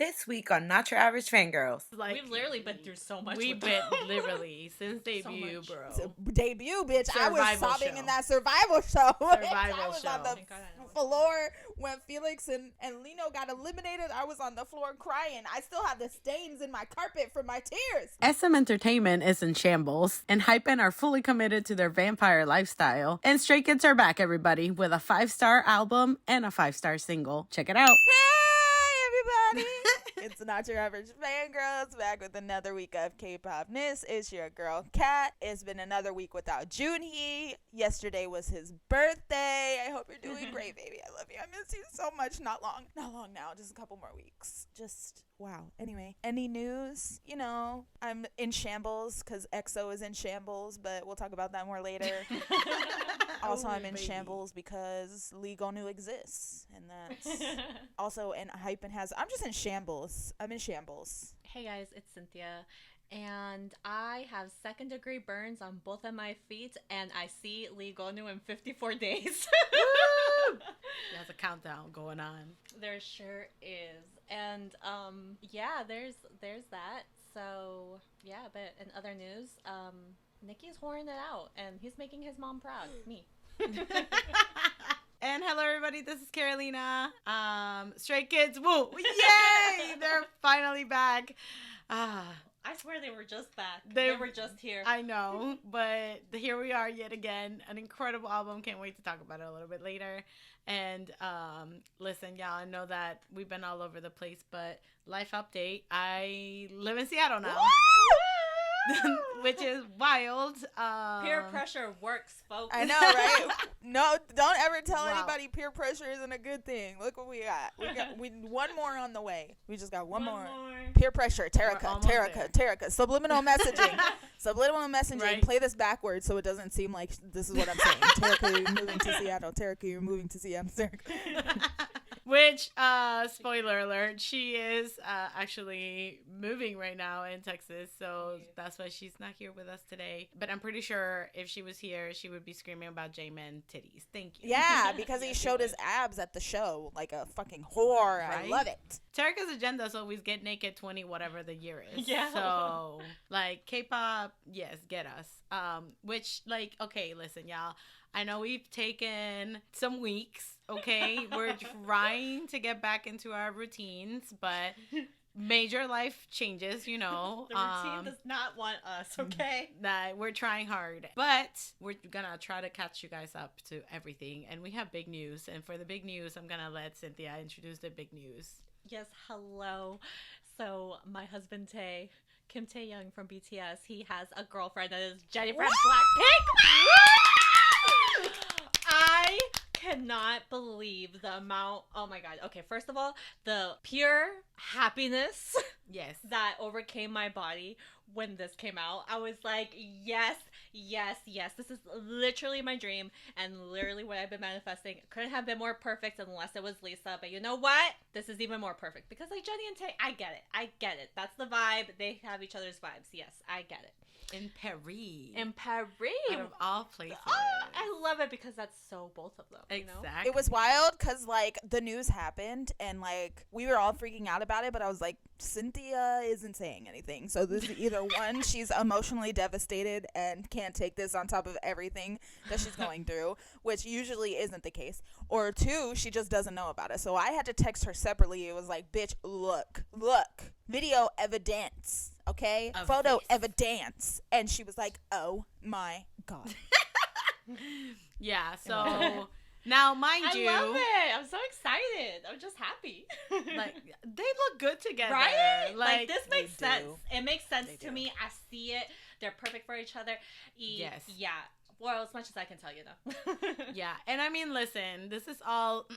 This week on Not Your Average Fangirls. Like, we've literally been through so much. We've been literally since debut, so bro. So, debut, bitch. Survival I was sobbing show. in that survival show. Survival I was show. on the floor when Felix and Lino got eliminated. I was on the floor crying. I still have the stains in my carpet from my tears. SM Entertainment is in shambles, and Enhypen are fully committed to their vampire lifestyle. And Stray Kids are back, everybody, with a 5-star album and a 5-star single. Check it out. Hey, everybody. It's Not Your Average Fangirls, back with another week of K-pop-ness. It's your girl, Kat. It's been another week without Joohoney. Yesterday was his birthday. I hope you're doing great, baby. I love you. I miss you so much. Not long now. Just a couple more weeks. Just, wow. Anyway, any news? You know, I'm in shambles because EXO is in shambles, but we'll talk about that more later. Also, I'm in shambles because Lee Gonu exists, and that's also Enhypen has. I'm just in shambles. I'm in shambles. Hey guys, it's Cynthia, and I have second-degree burns on both of my feet, and I see Lee Gonu in 54 days. There's a countdown going on. There sure is, and yeah, there's that. So yeah, but in other news, Nicki's whoring it out, and he's making his mom proud. Me. And hello, everybody. This is Carolina. Stray Kids, woo! Yay! They're finally back. I swear they were just back. They were just here. I know, but here we are yet again. An incredible album. Can't wait to talk about it a little bit later. And listen, y'all, I know that we've been all over the place, but life update. I live in Seattle now. Which is wild. Peer pressure works, folks. I know, right? No, don't ever tell anybody peer pressure isn't a good thing. Look what we got. We one more on the way. We just got one more. Peer pressure. Terica. Subliminal messaging. Subliminal messaging. Right? Play this backwards so it doesn't seem like this is what I'm saying. Terica, you're moving to Seattle. Terica, you're moving to Seattle. Which, spoiler alert, she is actually moving right now in Texas, so that's why she's not here with us today. But I'm pretty sure if she was here, she would be screaming about J-Man titties. Thank you. Yeah, because he showed his abs at the show like a fucking whore. Right? I love it. Terica's agenda is always get naked 20 whatever the year is. Yeah. So, like, K-pop, yes, get us. Which, like, okay, listen, y'all. I know we've taken some weeks, okay? We're trying to get back into our routines, but major life changes, you know. The routine does not want us, okay? That we're trying hard. But we're gonna try to catch you guys up to everything. And we have big news. And for the big news, I'm gonna let Cynthia introduce the big news. Yes, hello. So my husband Tae, Kim Tae-young from BTS, he has a girlfriend that is Jennie from Blackpink. I cannot believe the amount. Oh my god. Okay, first of all, the pure happiness that overcame my body when this came out. I was like, yes. This is literally my dream and literally what I've been manifesting. Couldn't have been more perfect unless it was Lisa. But you know what? This is even more perfect because like Jennie and Tae, I get it. That's the vibe. They have each other's vibes. Yes, I get it. In Paris. Out of all places. Oh, I love it because that's so both of them. Exactly. You know? It was wild because, like, the news happened and, like, we were all freaking out about it, but I was like, Cynthia isn't saying anything. So this is either one, she's emotionally devastated and can't take this on top of everything that she's going through, which usually isn't the case, or two, she just doesn't know about it. So I had to text her separately. It was like, bitch, look, video evidence. Okay, photo evidence, and she was like, "Oh my god." Yeah. So now, mind you, I love it. I'm so excited. I'm just happy. Like they look good together, right? Like this makes sense. It makes sense to me. I see it. They're perfect for each other. Yes. Yeah. Well, as much as I can tell you, though. Yeah. And I mean, listen, this is all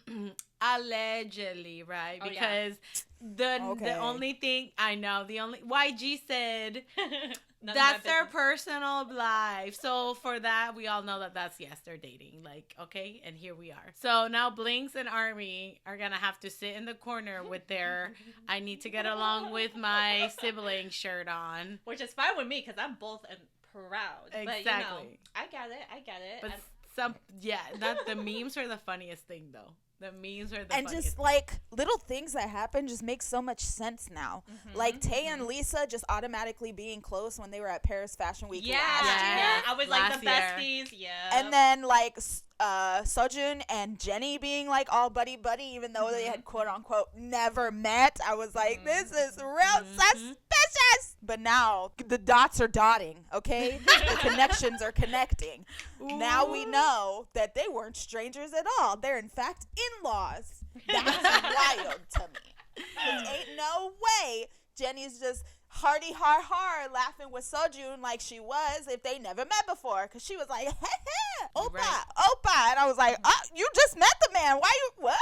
allegedly, right? Oh, because the only thing I know, the only YG said that's their personal life. So for that, we all know that that's, yes, they're dating. Like, okay. And here we are. So now Blinks and Army are going to have to sit in the corner with their I need to get along with my sibling shirt on. Which is fine with me because I'm both proud. Exactly. But, you know, I get it. But that the memes are the funniest thing, though. The memes are the and funniest just like little things that happen just make so much sense now. Like Tae and Lisa just automatically being close when they were at Paris Fashion Week last year. I was like the besties. Yeah. And then like Sojun and Jennie being like all buddy even though they had quote unquote never met. I was like, this is real suspicious. But now the dots are dotting, okay? The connections are connecting. Ooh. Now we know that they weren't strangers at all. They're in fact in-laws. That's wild to me. Ain't no way Jennie's just hardy har laughing with Sojun like she was if they never met before, because she was like, hey, oppa, and I was like, oh, you just met the man, why you what?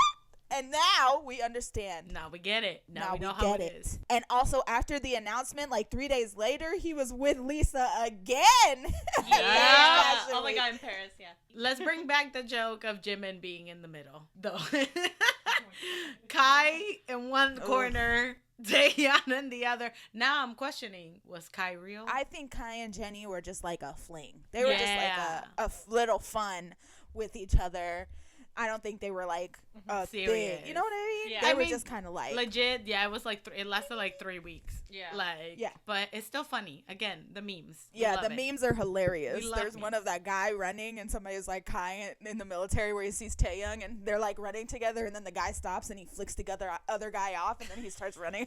And now we understand. Now we get it. Now we know how it is. And also after the announcement, like 3 days later, he was with Lisa again. Yeah. Oh my God, in Paris, yeah. Let's bring back the joke of Jimin being in the middle, though. Kai in one corner, Taeyeon in the other. Now I'm questioning, was Kai real? I think Kai and Jennie were just like a fling. They were just like a little fun with each other. I don't think they were like a thing. You know what I mean? Yeah. They were just kind of like legit. Yeah, it was like it lasted like 3 weeks. Yeah, but it's still funny. Again, the memes. Yeah, the memes are hilarious. There's one of that guy running, and somebody's like Kai in the military where he sees Taeyoung, and they're like running together, and then the guy stops and he flicks the other guy off, and then he starts running.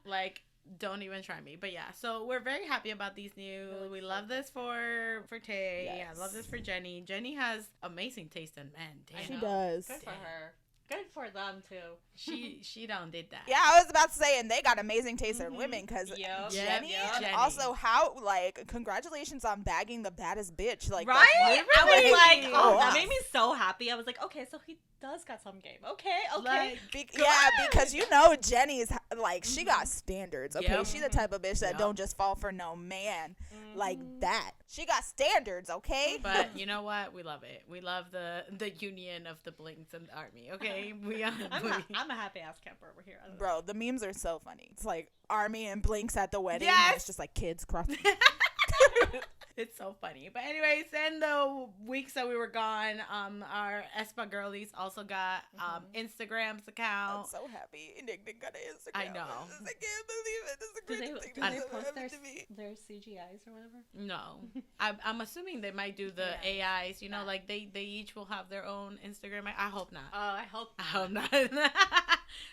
Like, don't even try me. But yeah, so we're very happy about these new. We love this for Tae. Yes. Yeah, love this for Jennie. Jennie has amazing taste in men. Damn. She does. Good for her. Good for them too. She done did that. Yeah, I was about to say, and they got amazing taste in women, because Jennie, and also how like congratulations on bagging the baddest bitch. Like, right? I was like, oh, that made me so happy. I was like, okay, so he does got some game. Okay. Like, because you know Jennie's like, she got standards. Okay, she the type of bitch that don't just fall for no man like that. She got standards. Okay. But you know what? We love it. We love the union of the Blinks and the army. Okay, I'm a happy ass camper over here. Bro, the memes are so funny. It's like army and Blinks at the wedding. Yes. And it's just like kids crossing. It's so funny. But anyways, in the weeks that we were gone, our aespa girlies also got Instagram's account. I'm so happy Nick got an Instagram. I know. I can't believe it. This is the greatest thing do they post their CGIs or whatever? No. I'm assuming they might do the AIs. You know, like they each will have their own Instagram. I hope not. Oh, I hope not.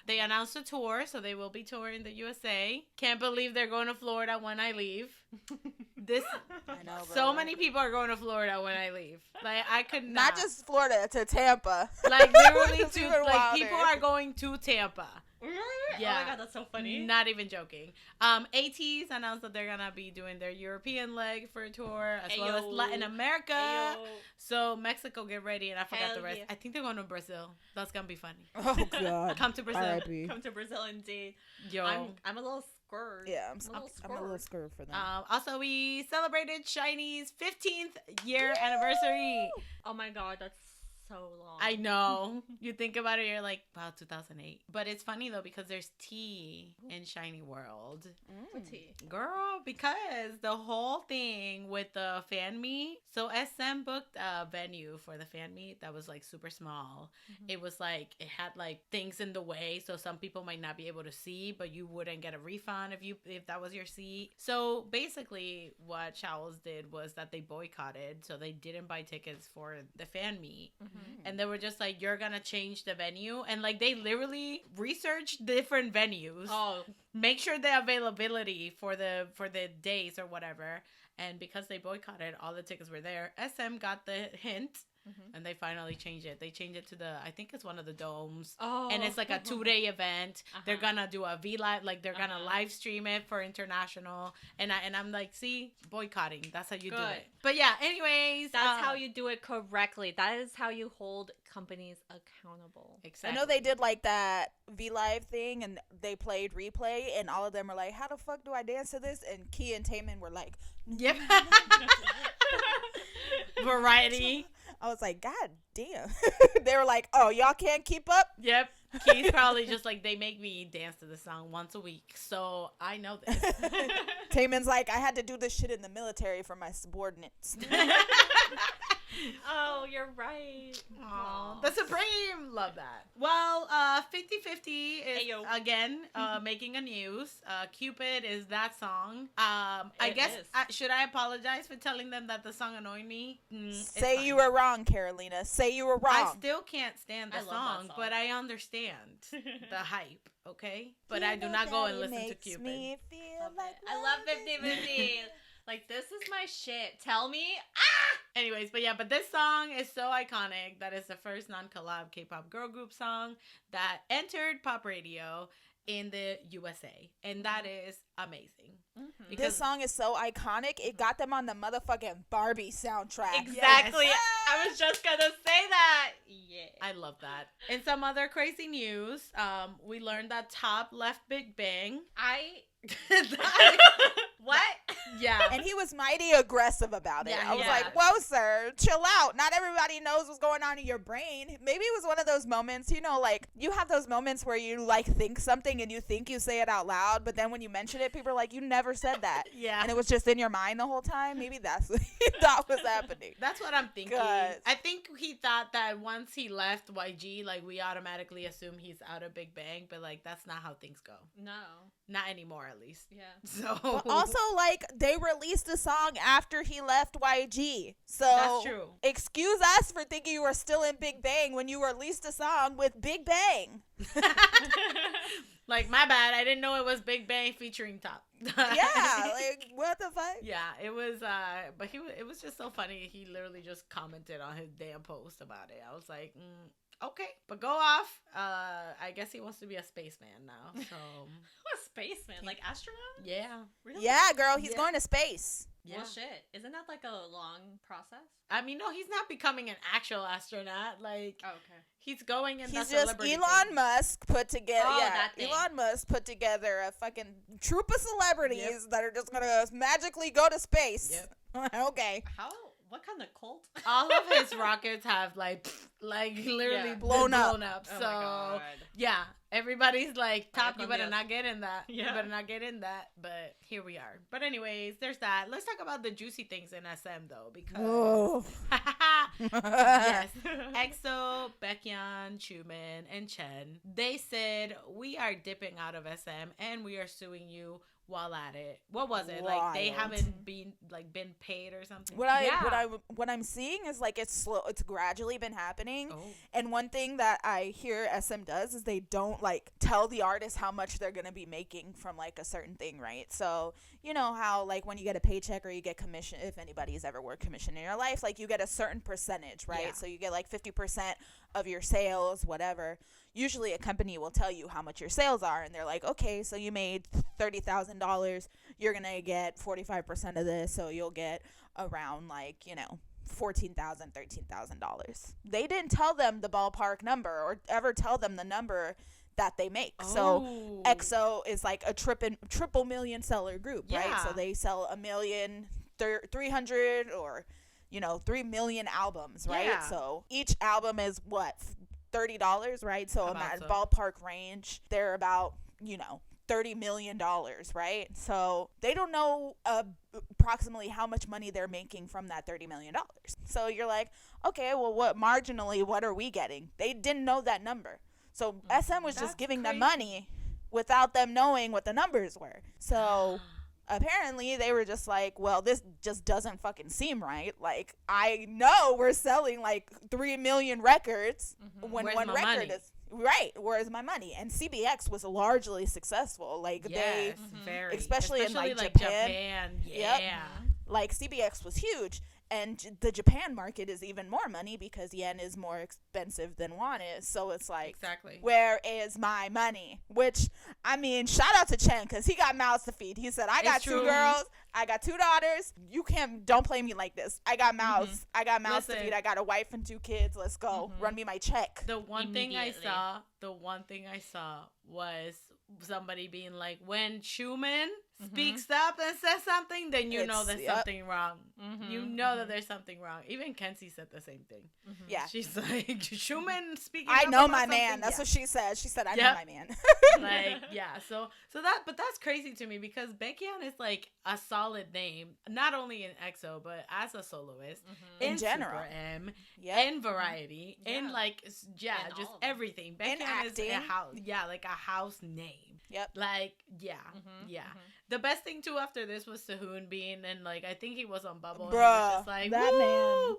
They announced a tour, so they will be touring the USA. Can't believe they're going to Florida when I leave. I know, bro. So many people are going to Florida when I leave. Like, I could not just Florida, to Tampa. Like, literally people are going to Tampa. Really? Yeah. Oh my God, that's so funny. Not even joking. ATEEZ announced that they're gonna be doing their European leg for a tour, as well as Latin America. So Mexico, get ready, and I forgot the rest. Yeah. I think they're going to Brazil. That's gonna be funny. Oh God. Come to Brazil. R.I.P. Come to Brazil, indeed. Yo, I'm a little scared. Yeah, I'm a little scared for them. Also, we celebrated SHINee's 15th year anniversary. Oh my God, that's so long. I know. You think about it, you're like, wow, 2008. But it's funny though, because there's tea in SHINee World. What tea? Girl, because the whole thing with the fan meet. So SM booked a venue for the fan meet that was like super small. It was like, it had like things in the way, so some people might not be able to see, but you wouldn't get a refund if that was your seat. So basically what Shambles did was that they boycotted, so they didn't buy tickets for the fan meet. And they were just like, you're gonna change the venue, and like they literally researched different venues, make sure the availability for the days or whatever, and because they boycotted, all the tickets were there. SM got the hint, and they finally changed it. They changed it to I think it's one of the domes, and it's like a 2-day event. They're gonna do a V-Live, like they're gonna live stream it for international, and I'm like, see, boycotting, that's how you do it. But yeah, anyways, that's how you do it correctly. That is how you hold companies accountable. Exactly. I know they did like that V-Live thing, and they played replay, and all of them were like, how the fuck do I dance to this? And Key and Taemin were like, yep. Variety. I was like, God damn. They were like, oh, y'all can't keep up? Yep. Key's probably just like, they make me dance to the song once a week, so I know this. Taemin's like, I had to do this shit in the military for my subordinates. Oh, you're right. Aww. The Supreme. Love that. Well, 50/50 is again making a news. Cupid is that song. I guess should I apologize for telling them that the song annoyed me? Say you were wrong, Carolina. Say you were wrong. I still can't stand the song, but I understand the hype. Okay, but I do not go and listen to Cupid. I love 50/50. Like, this is my shit. Tell me. Anyways, but this song is so iconic that it's the first non-collab K-pop girl group song that entered pop radio in the USA, and that is amazing. Mm-hmm. This song is so iconic, it got them on the motherfucking Barbie soundtrack. Exactly. Yes. I was just gonna say that. Yeah, I love that. In some other crazy news, we learned that Top left Big Bang. What? Yeah. And he was mighty aggressive about it. Yeah, I was like, whoa, sir, chill out. Not everybody knows what's going on in your brain. Maybe it was one of those moments, you know, like, you have those moments where you, like, think something and you think you say it out loud, but then when you mention it, people are like, you never said that. Yeah. And it was just in your mind the whole time. Maybe that's what he thought was happening. That's what I'm thinking. I think he thought that once he left YG, like, we automatically assume he's out of Big Bang, but, like, that's not how things go. No. Not anymore, at least. Yeah. So. But also, like, they released a song after he left YG. So that's true. Excuse us for thinking you were still in Big Bang when you released a song with Big Bang. Like, my bad. I didn't know it was Big Bang featuring Top. Yeah, like, what the fuck? Yeah, it was, but it was just so funny. He literally just commented on his damn post about it. I was like, okay, but go off. I guess he wants to be a spaceman now. So a spaceman? Like astronaut? Yeah. Really? Yeah, girl, he's going to space. Yeah. Well, shit. Isn't that like a long process? I mean, no, he's not becoming an actual astronaut. Like, okay. He's going and he's that's just Elon Musk put together. Oh, yeah, that thing. Elon Musk put together a fucking troop of celebrities that are just gonna magically go to space. Yep. Okay. How? What kind of cult? All of his rockets have like literally blown up. Oh So my God. yeah, everybody's like, Top, you better not get in that. Yeah. You better not get in that. But here we are. But anyways, there's that. Let's talk about the juicy things in SM though, because yes, EXO, Baekhyun, Chumin, and Chen, they said we are dipping out of SM and we are suing you. While at it, what was it? Wild. Like they haven't been paid or something. What I'm seeing is like it's slow. It's gradually been happening. Oh. And one thing that I hear SM does is they don't like tell the artist how much they're gonna be making from like a certain thing, right? So you know how like when you get a paycheck or you get commission, if anybody's ever worked commission in your life, like you get a certain percentage, right? Yeah. So you get like 50% of your sales, whatever. Usually a company will tell you how much your sales are, and they're like, okay, so you made $30,000, you're going to get 45% of this, so you'll get around like, you know, $14,000, $13,000. They didn't tell them the ballpark number or ever tell them the number that they make. Oh. So EXO is like a triple million seller group, right? So they sell 1,300,000 or, you know, 3 million albums, right? Yeah. So each album is what? $30, right? So in that ballpark range, they're about, you know, $30 million, right? So they don't know approximately how much money they're making from that $30 million. So you're like, okay, well, what are we getting? They didn't know that number. So SM was just giving them money without them knowing what the numbers were. So apparently they were just like, well, this just doesn't fucking seem right. Like, I know we're selling like 3 million records when one record is right. Where's my money? And CBX was largely successful. Like they, especially in like Japan. Yeah. Yep. Like CBX was huge. And the Japan market is even more money because yen is more expensive than won is. So it's like, where is my money? Which, I mean, shout out to Chen because he got mouths to feed. He said, I got two girls. I got 2 daughters. Don't play me like this. I got mouths. I got mouths to feed. I got a wife and 2 kids. Let's go. Run me my check. The one thing I saw was somebody being like, when Schumann speaks up and says something, then you know there's something wrong. You know that there's something wrong. Even Kenzie said the same thing. Yeah. She's like, Schumann speaking I up know about my something? man. That's Yeah. what she said. She said, I know my man. Like, yeah. So but that's crazy to me because Baekhyun is like a solid name, not only in EXO, but as a soloist, in general. Super M, in Variety, in like, just all of them. everything. Baekhyun is a house, like a house name. Yep. Like, yeah. The best thing too after this was Sehun being, and like, I think he was on Bubble. Bruh, and he was just like, that woo!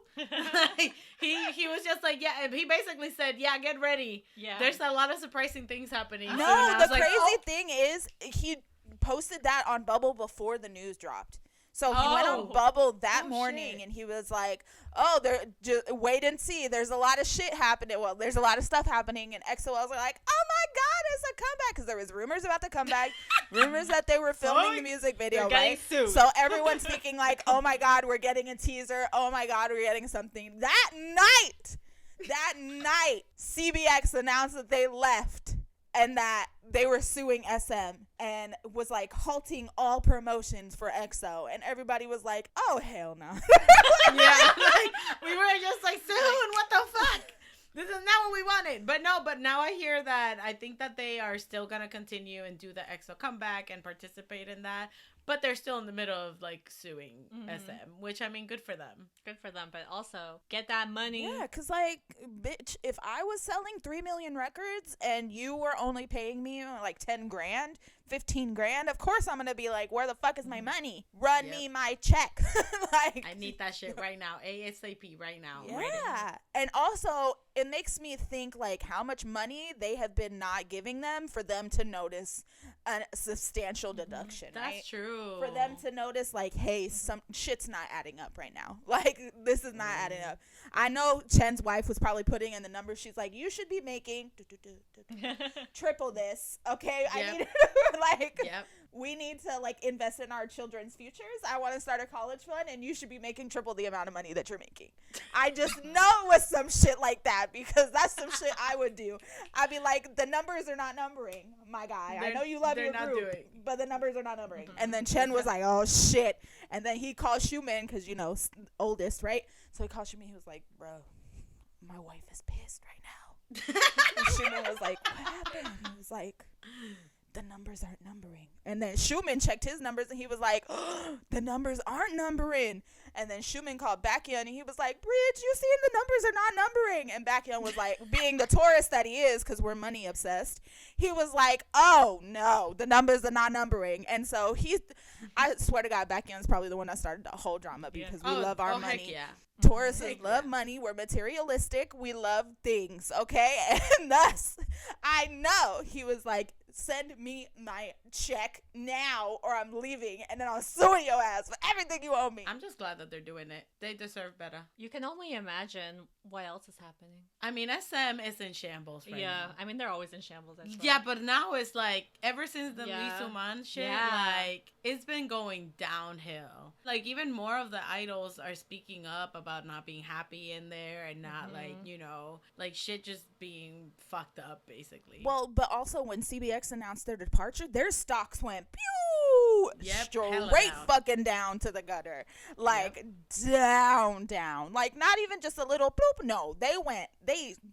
Like, he was just like, yeah, and he basically said, yeah, get ready. Yeah. There's a lot of surprising things happening. No, soon. I the was like, crazy thing is he posted that on Bubble before the news dropped. So he went on Bubble that morning and he was like, oh, just wait and see. There's a lot of shit happening. Well, there's a lot of stuff happening. And EXO was like, oh my God, it's a comeback. Because there was rumors about the comeback, rumors that they were filming the music video, right? Sued. So everyone's thinking like, oh my God, we're getting a teaser. Oh my God, we're getting something. That night, CBX announced that they left. And that they were suing SM and was like halting all promotions for EXO. And everybody was like, oh, hell no. Yeah, like, we were just like, Sehun, what the fuck? This is not what we wanted. But now I hear that I think that they are still going to continue and do the EXO comeback and participate in that. But they're still in the middle of like suing SM, which I mean, good for them. Good for them, but also get that money. Yeah, because like, bitch, if I was selling 3 million records and you were only paying me like 10 grand, 15 grand, of course I'm going to be like, where the fuck is my money? Run me my check. Like, I need that shit right now. ASAP right now. Yeah. Right. And also, it makes me think like how much money they have been not giving them for them to notice a substantial deduction. That's right? true. For them to notice like, hey, some shit's not adding up right now. Like, this is not adding up. I know Chen's wife was probably putting in the numbers. She's like, you should be making triple this. Okay. I need like, we need to like invest in our children's futures. I want to start a college fund and you should be making triple the amount of money that you're making. I just know it was some shit like that because that's some shit I would do. I'd be like, the numbers are not numbering, my guy. I know you love your group, but the numbers are not numbering. And then Chen was like, oh shit. And then he called Schumann because, you know, oldest, right? So he called Schumann. He was like, bro, my wife is pissed right now. And Schumann was like, what happened? He was like, the numbers aren't numbering. And then Schumann checked his numbers and he was like, oh, the numbers aren't numbering. And then Schumann called Baekhyun and he was like, Bridge, you seen the numbers are not numbering. And Baekhyun was like, being the tourist that he is, because we're money obsessed, he was like, oh no, the numbers are not numbering. And so I swear to God, Baekhyun's probably the one that started the whole drama because we love our money. Heck yeah. Tauruses love money. We're materialistic. We love things, okay? And thus, I know he was like, send me my check now or I'm leaving and then I'll sue your ass for everything you owe me. I'm just glad that they're doing it. They deserve better. You can only imagine what else is happening. I mean, SM is in shambles right now. I mean, they're always in shambles. Yeah, but now it's like, ever since the Lee Soo-man shit, like, it's been going downhill. Like, even more of the idols are speaking up about not being happy in there and not, like, you know, like, shit just being fucked up, basically. Well, but also when CBX announced their departure, their stocks went pew straight fucking down to the gutter. Like, down. Like, not even just a little bloop. No, they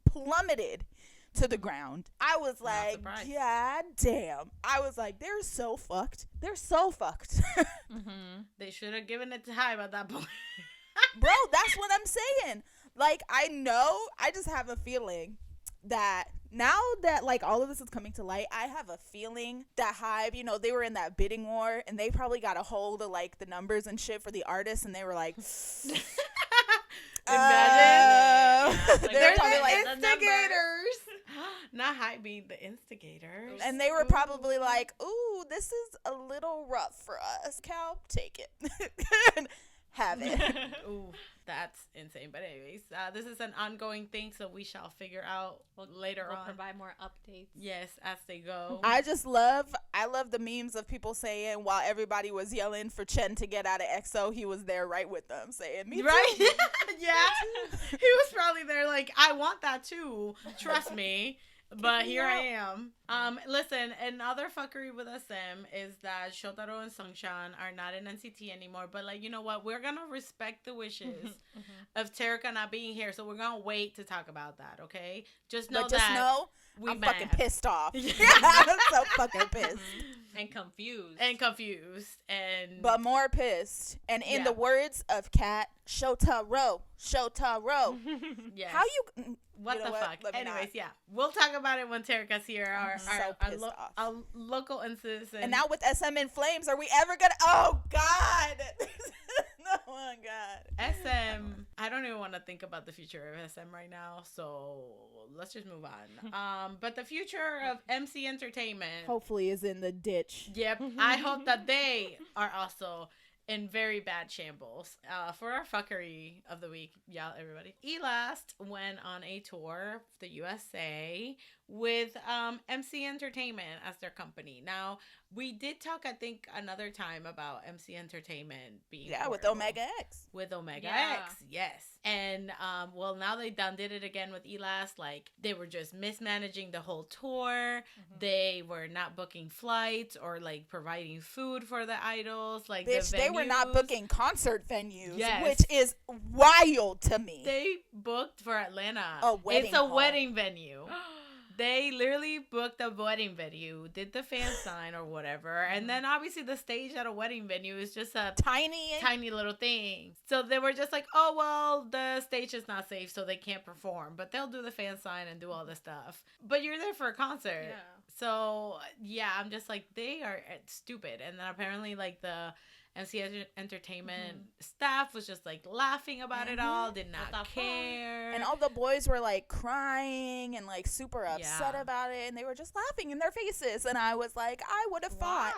plummeted to the ground. I was like, God damn. I was like, they're so fucked. They should have given it to Hype at that point. Bro, that's what I'm saying. Like, I just have a feeling that now that like all of this is coming to light, I have a feeling that Hype, you know, they were in that bidding war and they probably got a hold of like the numbers and shit for the artists and they were like, imagine they're probably the like instigators. Not Hype being the instigators. And they were probably like, ooh, this is a little rough for us. Cal, take it. Have it. Ooh, that's insane. But anyways, this is an ongoing thing, so we shall figure out later on. We'll provide more updates. Yes, as they go. I love the memes of people saying while everybody was yelling for Chen to get out of EXO, he was there right with them saying, me too. Right? Yeah. He was probably there like, I want that too. Trust me. But here I am. Listen, another fuckery with SM is that Shotaro and Sungshan are not in NCT anymore. But, like, you know what? We're going to respect the wishes of Terika not being here. So we're going to wait to talk about that, okay? Just know I'm fucking pissed off. Yeah. I'm so fucking pissed. And confused. But more pissed. And in the words of Kat, Shotaro. Yes. How you... What you know the fuck? Anyways, not. yeah. We'll talk about it when Terika's here. Our local citizen. And now with SM in flames, are we ever gonna... Oh, God. Oh, God. SM, I don't even want to think about the future of SM right now, so let's just move on. But the future of MC Entertainment... hopefully is in the ditch. Yep. I hope that they are also... in very bad shambles. For our fuckery of the week, y'all, everybody. Elast went on a tour, the USA, with MC Entertainment as their company. Now, we did talk, I think, another time about MC Entertainment being with Omega X. With Omega X, yes. And, well, now they done did it again with Elast. Like, they were just mismanaging the whole tour. They were not booking flights or, like, providing food for the idols. Like, bitch, they were not booking concert venues, yes. which is wild to me. They booked for Atlanta. It's a wedding venue. They literally booked a wedding venue, did the fan sign or whatever, and then obviously the stage at a wedding venue is just a tiny little thing. So they were just like, oh, well, the stage is not safe, so they can't perform, but they'll do the fan sign and do all this stuff. But you're there for a concert. Yeah. So, yeah, I'm just like, they are stupid. And then apparently, like, the MC Entertainment staff was just like laughing about it all, did not care. And all the boys were like crying and like super upset about it, and they were just laughing in their faces. And I was like, I would have fought.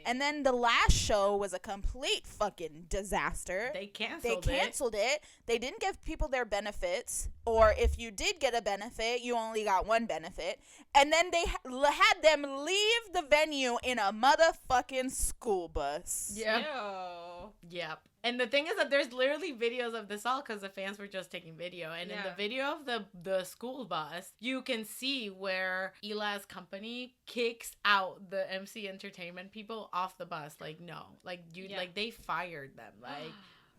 And then the last show was a complete fucking disaster. They canceled it. They didn't give people their benefits, or if you did get a benefit, you only got one benefit. And then they had them leave the venue in a motherfucking school bus. Yep. And the thing is that there's literally videos of this all because the fans were just taking video. And in the video of the school bus, you can see where Ela's company kicks out the MC Entertainment people off the bus. Like, no. Like, like they fired them. Like...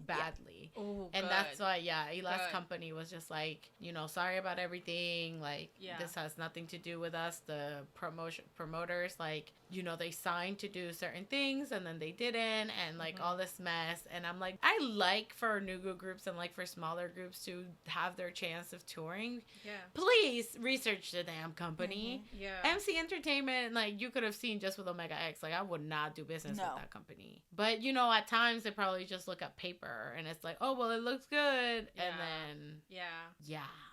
badly. Ooh, and that's why Ela's company was just like, you know, sorry about everything, like this has nothing to do with us. The promoters, like, you know, they signed to do certain things and then they didn't, and like all this mess. And I'm like, I like for new groups and like for smaller groups to have their chance of touring. Please research the damn company. MC Entertainment, like, you could have seen just with Omega X, like, I would not do business with that company. But, you know, at times they probably just look at paper and it's like, oh, well, it looks good. And then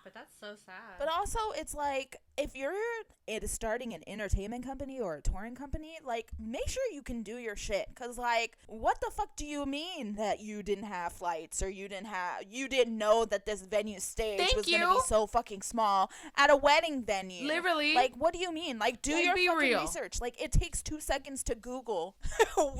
but that's so sad. But also, it's like, if you're starting an entertainment company or a touring company, like, make sure you can do your shit. Because, like, what the fuck do you mean that you didn't have flights, or you didn't know that this venue stage was going to be so fucking small at a wedding venue? Literally. Like, what do you mean? Like, do your fucking research. Like, it takes 2 seconds to Google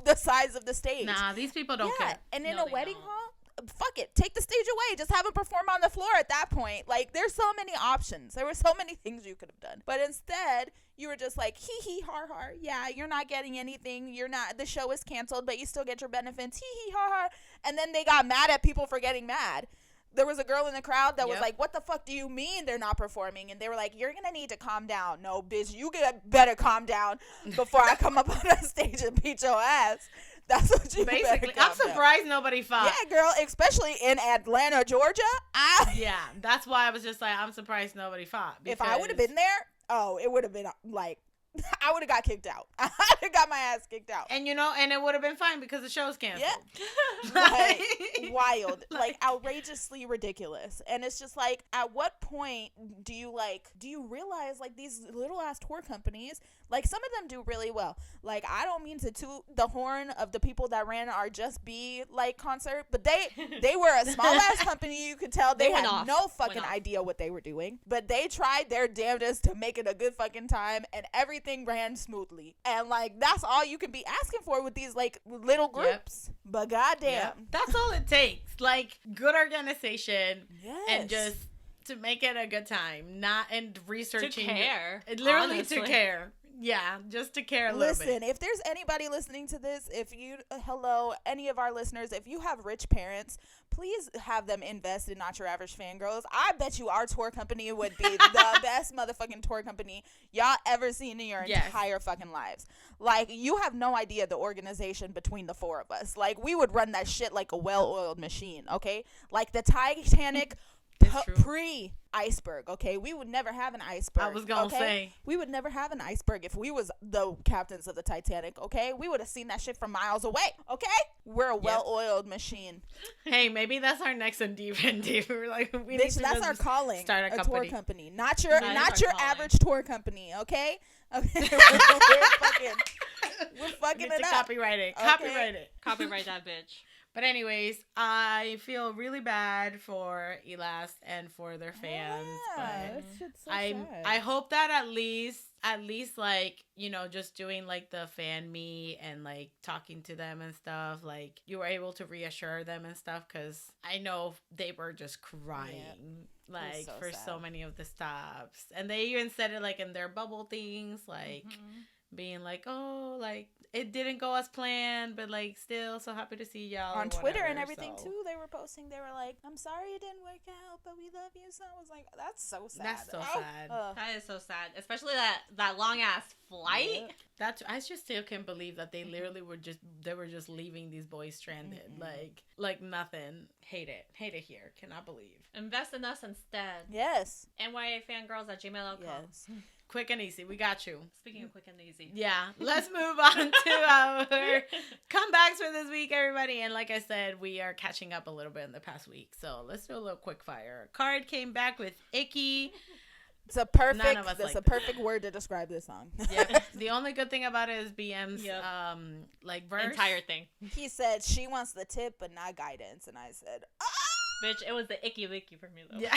the size of the stage. Nah, these people don't care. And in a wedding hall, fuck it, take the stage away, just have them perform on the floor at that point. Like, there's so many options. There were so many things you could have done, but instead you were just like, hee hee har har, yeah, you're not getting anything, the show is canceled, but you still get your benefits, hee hee har har. And then they got mad at people for getting mad. There was a girl in the crowd that was like, what the fuck do you mean they're not performing? And they were like, you're gonna need to calm down. No, bitch, you better calm down before I come up on the stage and beat your ass. That's what you basically. I'm surprised nobody fought. Yeah, girl, especially in Atlanta, Georgia. Yeah, that's why I was just like, I'm surprised nobody fought. If I would have been there, it would have been like, I would have got kicked out. I would have got my ass kicked out. And you know, and it would have been fine because the show's canceled. Yeah. Like, wild. Like, outrageously ridiculous. And it's just like, at what point do you realize, like, these little ass tour companies, like, some of them do really well. Like, I don't mean to toot the horn of the people that ran our Just Be, like, concert, but they were a small ass company. You could tell they had no fucking idea what they were doing, but they tried their damnedest to make it a good fucking time, and everything ran smoothly. And, like, that's all you can be asking for with these, like, little groups. But goddamn, that's all it takes. Like, good organization and just to make it a good time, not and researching. To care. Literally honestly. to care. Yeah, just to care a little bit. Listen, if there's anybody listening to this, hello, any of our listeners, if you have rich parents, please have them invest in Not Your Average Fangirls. I bet you our tour company would be the best motherfucking tour company y'all ever seen in your entire fucking lives. Like, you have no idea the organization between the four of us. Like, we would run that shit like a well-oiled machine, okay? Like the Titanic pre-iceberg, okay? We would never have an iceberg. I was gonna say. We would never have an iceberg if we was the captains of the Titanic, okay? We would have seen that shit from miles away, okay? We're a well-oiled machine. Hey, maybe that's our next endeavor. We're like, Bitch, that's our calling. Start a tour company. Not your calling. average tour company, okay? Okay. we're fucking it up. Copyright it. Okay. Copyright it. Copyright that bitch. But anyways, I feel really bad for Elas and for their fans. But I hope that at least like, you know, just doing like the fan meet and like talking to them and stuff, like you were able to reassure them and stuff, because I know they were just crying like for so many of the stops, and they even said it like in their bubble things, like being like, oh, like it didn't go as planned, but like still so happy to see y'all on Twitter and everything so. too. They were posting, they were like, I'm sorry it didn't work out, but we love you. So I was like, that's so sad. That's so sad. That is so sad, especially that long ass flight. That's, I just still can't believe that they literally were just leaving these boys stranded, like nothing. Hate it here. Cannot believe. Invest in us instead. Yes. NYAFangirls@gmail.com. Yes. Quick and easy. We got you. Speaking of quick and easy. Yeah. Let's move on to our comebacks for this week, everybody. And like I said, we are catching up a little bit in the past week. So let's do a little quick fire. Card came back with ICKY. It's a perfect word to describe this song. Yep. The only good thing about it is BM's like verse. Entire thing. He said she wants the tip but not guidance, and I said, Bitch, it was the icky wicky for me though. Yeah.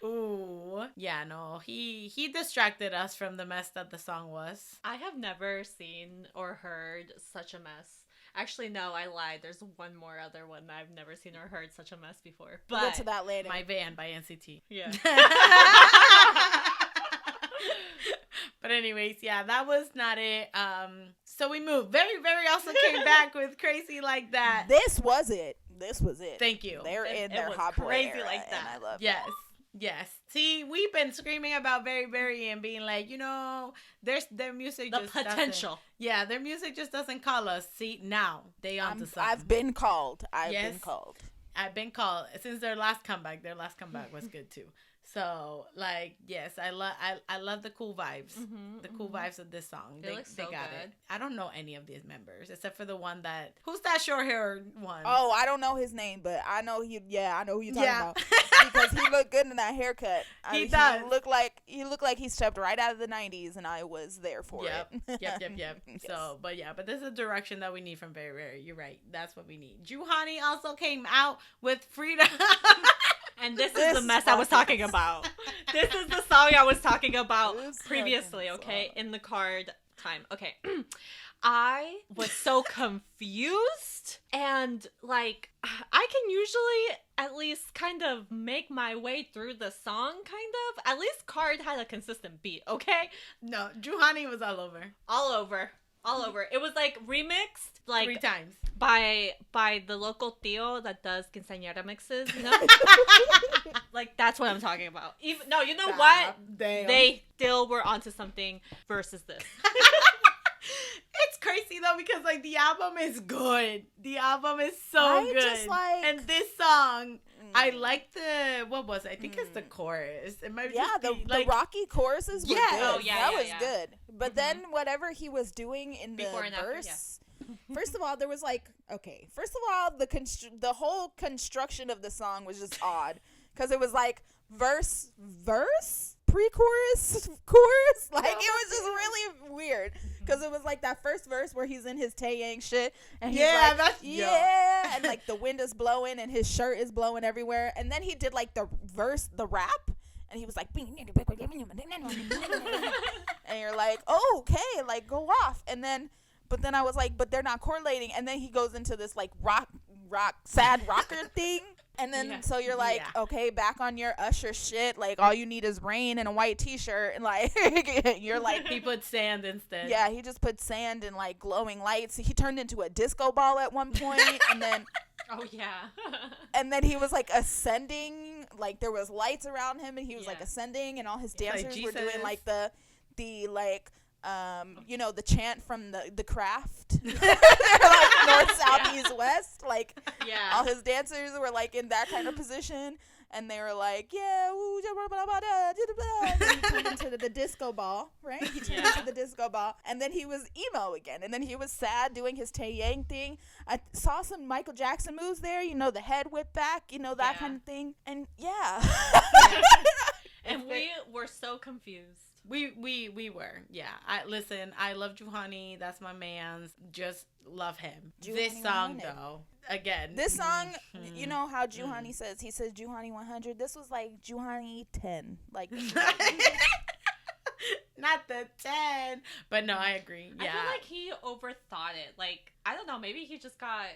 Ooh. Yeah, no. He distracted us from the mess that the song was. I have never seen or heard such a mess. Actually, no, I lied. There's one more other one that I've never seen or heard such a mess before. But we'll get to that later. My Van by NCT. Yeah. But anyways, yeah, that was not it. So we moved. Very, very also came back with Crazy Like That. This was it. Thank you. They're in their hot boy crazy era, like that. And I love Yes. Yes. See, we've been screaming about Very, Very and being like, you know, their music the potential. Yeah, their music just doesn't call us. See, now they onto something. I've been called. I've been called since their last comeback. Their last comeback was good too. So, like, yes, I love the cool vibes. The cool vibes of this song. They got good. it. I don't know any of these members except for the one that who's that short hair one? Oh, I don't know his name, but I know who you're talking about. Because he looked good in that haircut. He does. He looked like he stepped right out of the 90s, and I was there for it. Yep. Yes. So, but this is the direction that we need from Very Very. You're right. That's what we need. Joohoney also came out with Freedom. And this is the mess I was talking about. This is the song I was talking about previously, okay? In the card time. Okay. I was so confused, and like I can usually at least kind of make my way through the song, kind of. At least Card had a consistent beat, okay? No, Joohoney was all over. All over. It was like remixed like 3 times by the local tío that does quinceañera mixes, you know? Like that's what I'm talking about. Even no, you know what? Damn. They still were onto something versus this. It's crazy though because like the album is good. The album is so good. Just like, and this song, I like the what was it? I think it's the chorus. It might the rocky choruses were good. Oh, yeah, that was good. But then whatever he was doing in Before the and verse. After, First of all, there was like First of all, the whole construction of the song was just odd because it was like verse, pre-chorus, chorus. Like it was just really weird because it was like that first verse where he's in his Tae shit and he's and like the wind is blowing and his shirt is blowing everywhere, and then he did like the rap. And he was like, and you're like, oh, okay, like go off. But then I was like, but they're not correlating. And then he goes into this like rock, sad rocker thing. And then so you're like, okay, back on your Usher shit. Like all you need is rain and a white t-shirt, and like you're like he put sand instead. Yeah, he just put sand and like glowing lights. He turned into a disco ball at one point, and then oh yeah, and then he was like ascending. Like there was lights around him, and he was like ascending, and all his dancers were doing like the like. You know, the chant from the Craft. Like north, south, east, west. Like all his dancers were like in that kind of position, and they were like, yeah, woo, and then he turned into the disco ball, right? He turned into the disco ball, and then he was emo again, and then he was sad doing his Tae Yang thing. I saw some Michael Jackson moves there, you know, the head whip back, you know, that kind of thing, and and we were so confused. We were. Yeah. I love Joohoney. That's my man's. Just love him. This song though, again. This song, you know how Joohoney says, he says Joohoney 100. This was like Joohoney 10. Like not the 10. But no, I agree. Yeah. I feel like he overthought it. Like, I don't know, maybe he just got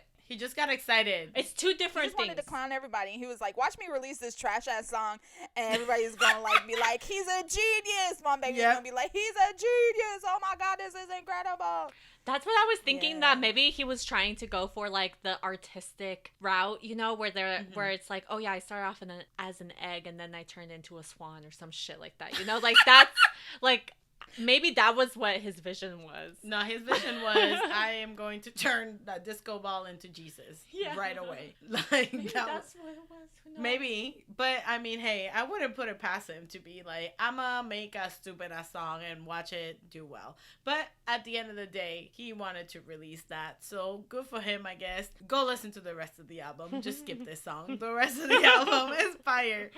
excited. It's two different things. He wanted to clown everybody. He was like, watch me release this trash ass song, and everybody's gonna like be like, he's a genius. Mom baby's gonna be like, he's a genius. Oh my god, this is incredible. That's what I was thinking, that maybe he was trying to go for like the artistic route, you know, where where it's like, oh yeah, I started off as an egg and then I turned into a swan or some shit like that, you know, like that's like maybe that was what his vision was. No, his vision was, I am going to turn that disco ball into Jesus right away. Like maybe that's what it was. Maybe, but I mean, hey, I wouldn't put it past him to be like, I'ma make a stupid ass song and watch it do well. But at the end of the day, he wanted to release that, so good for him, I guess. Go listen to the rest of the album. Just skip this song. The rest of the album is fire.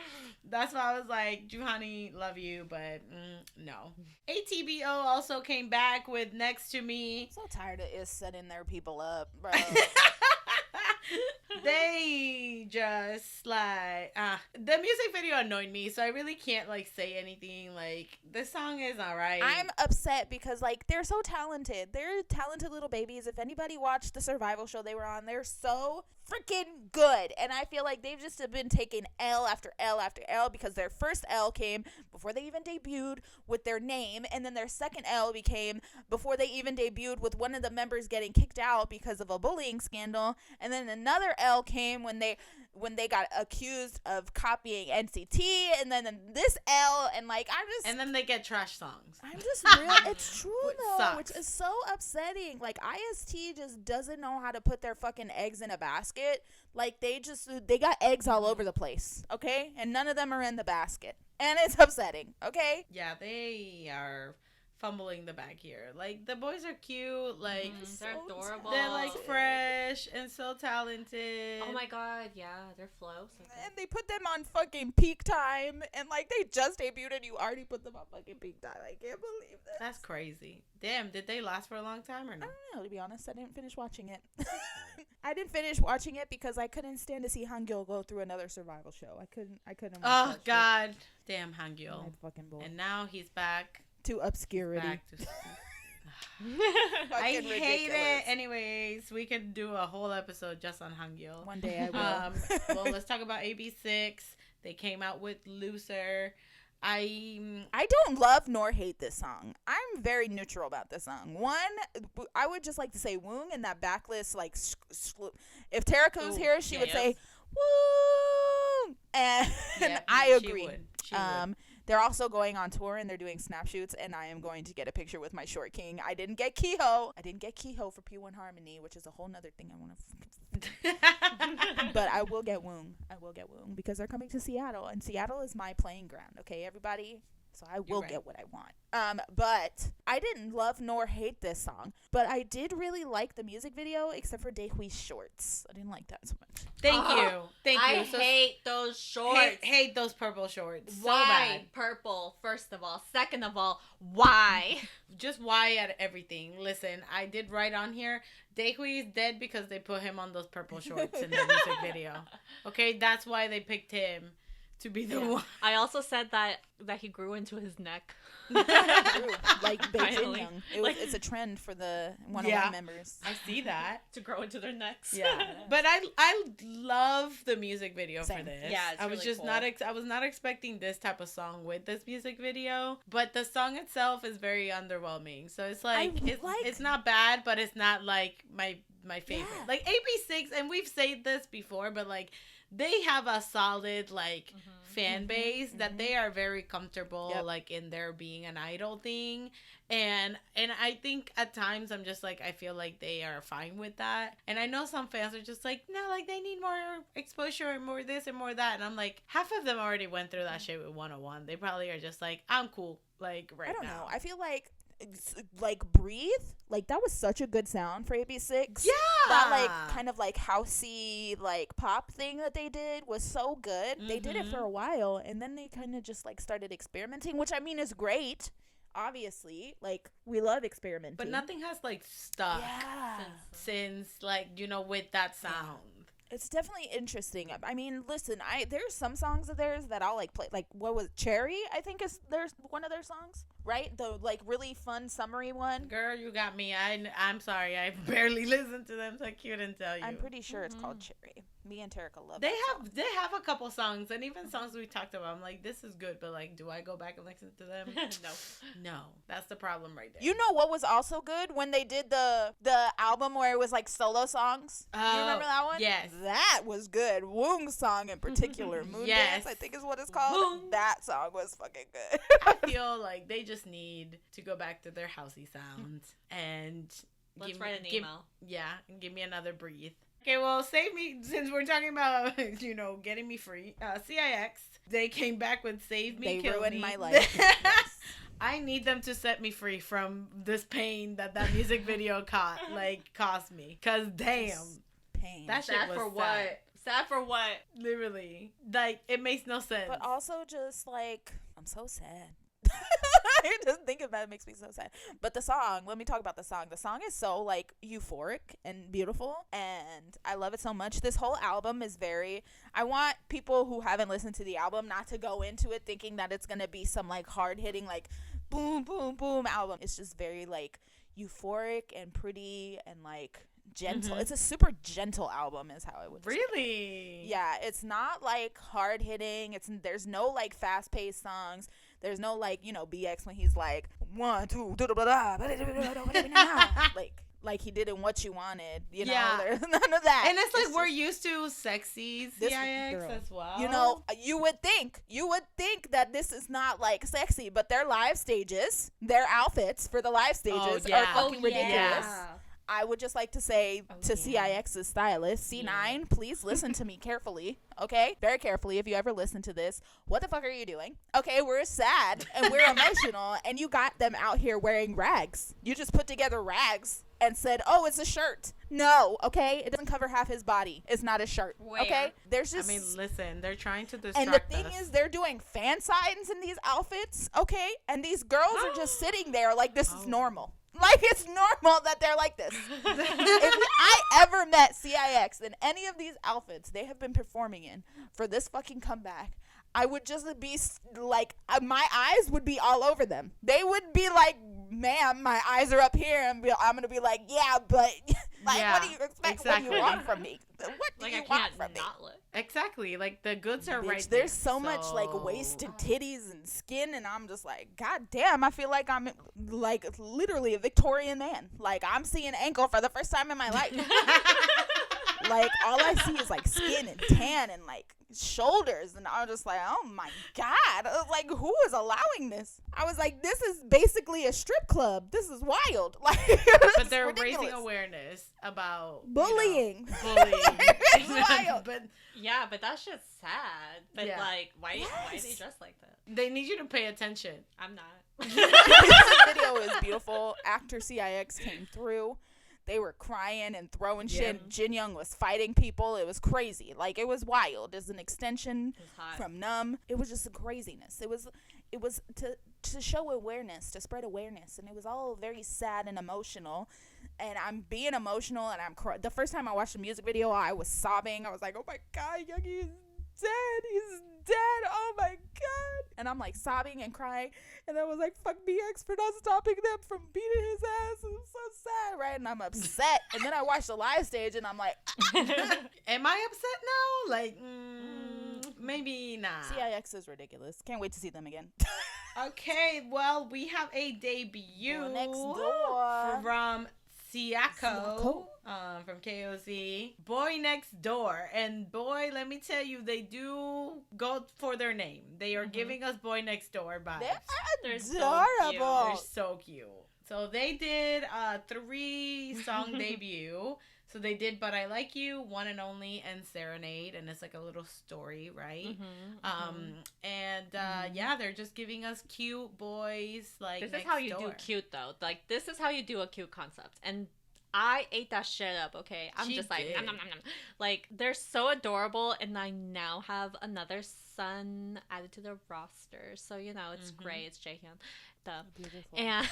That's why I was like, Joohoney, love you, but no. ATBO also came back with Next to Me. I'm so tired of is setting their people up, bro. They just like the music video annoyed me, so I really can't like say anything. Like the song is alright. I'm upset because like they're so talented. They're talented little babies. If anybody watched the survival show they were on, they're so freaking good, and I feel like they've just been taking L after L after L because their first L came before they even debuted with their name, and then their second L became before they even debuted with one of the members getting kicked out because of a bullying scandal, and then another L came when they got accused of copying NCT, and then this L, and like and then they get trash songs. I'm just real. It's true though, which is so upsetting. Like IST just doesn't know how to put their fucking eggs in a basket. Like they got eggs all over the place, okay, and none of them are in the basket, and it's upsetting. Okay. Yeah, they are fumbling the bag here. Like the boys are cute, like they're adorable, they're like fresh and so talented. Oh my god, yeah, they're flow. So and they put them on fucking peak time, and like they just debuted and you already put them on fucking peak time. I can't believe this. That's crazy. Damn, did they last for a long time or no? I don't know, to be honest. I didn't finish watching it. I didn't finish watching it because I couldn't stand to see Hangul go through another survival show. I couldn't watch that god. Shit. Damn Hangul. My fucking boy. And now he's back to obscurity. I hate it. Anyways, we could do a whole episode just on Hangul. One day I will. Well, let's talk about AB6. They came out with Looser. I don't love nor hate this song. I'm very neutral about this song. One, I would just like to say Woong and that backlist, like, if Terika was here, she would say, Woong! And I agree. She would. They're also going on tour and they're doing snap shoots, and I am going to get a picture with my short king. I didn't get Kehoe. For P1 Harmony, which is a whole nother thing I want to but I will get Woong. Because they're coming to Seattle, and Seattle is my playing ground, okay, everybody? So I will get what I want. But I didn't love nor hate this song. But I did really like the music video, except for Daehui's shorts. I didn't like that so much. Thank you. I hate those shorts. Hate those purple shorts. Why so bad. Purple? First of all. Second of all, why? Just why at everything. Listen, I did write on here, Daehui is dead because they put him on those purple shorts in the music video. Okay, that's why they picked him to be the one. I also said that he grew into his neck. Like Finally. Young. It's a trend for the 101 members. I see that. To grow into their necks. Yeah. But I love the music video Same. for this. Yeah, it's I was really just cool. I was not expecting this type of song with this music video, but the song itself is very underwhelming. So it's like it's not bad, but it's not like my favorite. Yeah. Like AP6, and we've said this before, but like they have a solid like fan base that they are very comfortable like in their being an idol thing, and I think at times I'm just like I feel like they are fine with that, and I know some fans are just like no, like they need more exposure and more this and more that, and I'm like half of them already went through that shit with 101. They probably are just like I'm cool like right now. I don't know. I feel like Breathe, like that was such a good sound for AB6. Yeah, that like kind of like housey like pop thing that they did was so good. They did it for a while, and then they kind of just like started experimenting, which I mean is great. Obviously, like we love experimenting, but nothing has like stuck since like with that sound. It's definitely interesting. I mean, listen, there's some songs of theirs that I'll like play. Like what was Cherry? I think is there's one of their songs, right? The like really fun summery one. Girl, you got me. I'm sorry, I barely listened to them, so I couldn't tell you. I'm pretty sure it's called Cherry. Me and Terica love. They have a couple songs, and even songs we talked about. I'm like, this is good, but like, do I go back and listen to them? No, that's the problem right there. You know what was also good when they did the album where it was like solo songs. You remember that one? Yes, that was good. Woong's song in particular, Moon Dance, I think is what it's called. Woong. That song was fucking good. I feel like they just need to go back to their housey sounds and Let's write an email. And give me another breathe. Okay, well, save me, since we're talking about, getting me free. CIX, they came back with Save Me, Kill Me. They ruined my life. Yes. I need them to set me free from this pain that music video cost me. Because, damn. Pain. That shit Sad was for sad. what? Sad for what? Literally. Like, it makes no sense. But also just like, I'm so sad. Just thinking about it makes me so sad. But the song, let me talk about the song. The song is so like euphoric and beautiful, and I love it so much. This whole album is I want people who haven't listened to the album not to go into it thinking that it's gonna be some like hard hitting like boom boom boom album. It's just very like euphoric and pretty and like gentle. It's a super gentle album is how I would describe Really? it. Yeah, it's not like hard hitting. There's no like fast paced songs. There's no like, BX when he's like 1 2 like he did in What You Wanted, There's none of that. And it's like we're used to sexy CIX as well. You would think that this is not like sexy, but their live stages, their outfits for the live stages are fucking ridiculous. Yeah. I would just like to say to CIX's stylist, C9, please listen to me carefully, okay? Very carefully if you ever listen to this. What the fuck are you doing? Okay, we're sad and we're emotional, and you got them out here wearing rags. You just put together rags and said, oh, it's a shirt. No, okay? It doesn't cover half his body. It's not a shirt, okay? There's just... I mean, listen, they're trying to distract us. And the thing is, they're doing fan signs in these outfits, okay? And these girls are just sitting there like this is normal. Like, it's normal that they're like this. If I ever met CIX in any of these outfits they have been performing in for this fucking comeback, I would just be like, my eyes would be all over them. They would be like, ma'am, my eyes are up here. And I'm going to be like, yeah, but what do you expect? Exactly. What do you want from me? What do you want from me? Look. Exactly. Like, the goods are right There's so much, like, wasted titties and skin, and I'm just like, God damn, I feel like I'm, like, literally a Victorian man. Like, I'm seeing ankle for the first time in my life. Like, all I see is, like, skin and tan and, like, shoulders, and I was just like, oh my God. I was like, who is allowing this? I was like, this is basically a strip club. This is wild. Like, but they're raising awareness about bullying. Bullying. It's wild. But that shit's sad. But like, why are they dressed like that? They need you to pay attention. I'm not. This video is beautiful. After CIX came through, they were crying and throwing shit. Jin Young was fighting people. It was crazy. Like, it was wild. As an extension from Numb, it was just a craziness. It was to show awareness, to spread awareness, and it was all very sad and emotional. And I'm being emotional, and I'm the first time I watched the music video, I was sobbing. I was like, oh my God, Youngie is dead. He's dead. Oh my God. And I'm like sobbing and crying. And I was like, fuck BX for not stopping them from beating his ass. I'm so sad, right? And I'm upset. And then I watched the live stage and I'm like, am I upset now? Like, maybe not. CIX is ridiculous. Can't wait to see them again. Okay, well, we have a debut Next door from Siako, from KOZ, Boy Next Door. And boy, let me tell you, they do go for their name. They are giving us Boy Next Door vibes. They're adorable. They're so cute. So they did a 3-song debut. So they did But I Like You, One and Only, and Serenade, and it's like a little story, right? Yeah, they're just giving us cute boys like this next is how you door. do cute though. Like this is how you do a cute concept, and I ate that shit up. Okay, I'm just like nom, nom, nom, nom. Like they're so adorable, and I now have another son added to the roster, so you know it's great. It's Jaehyun, beautiful. and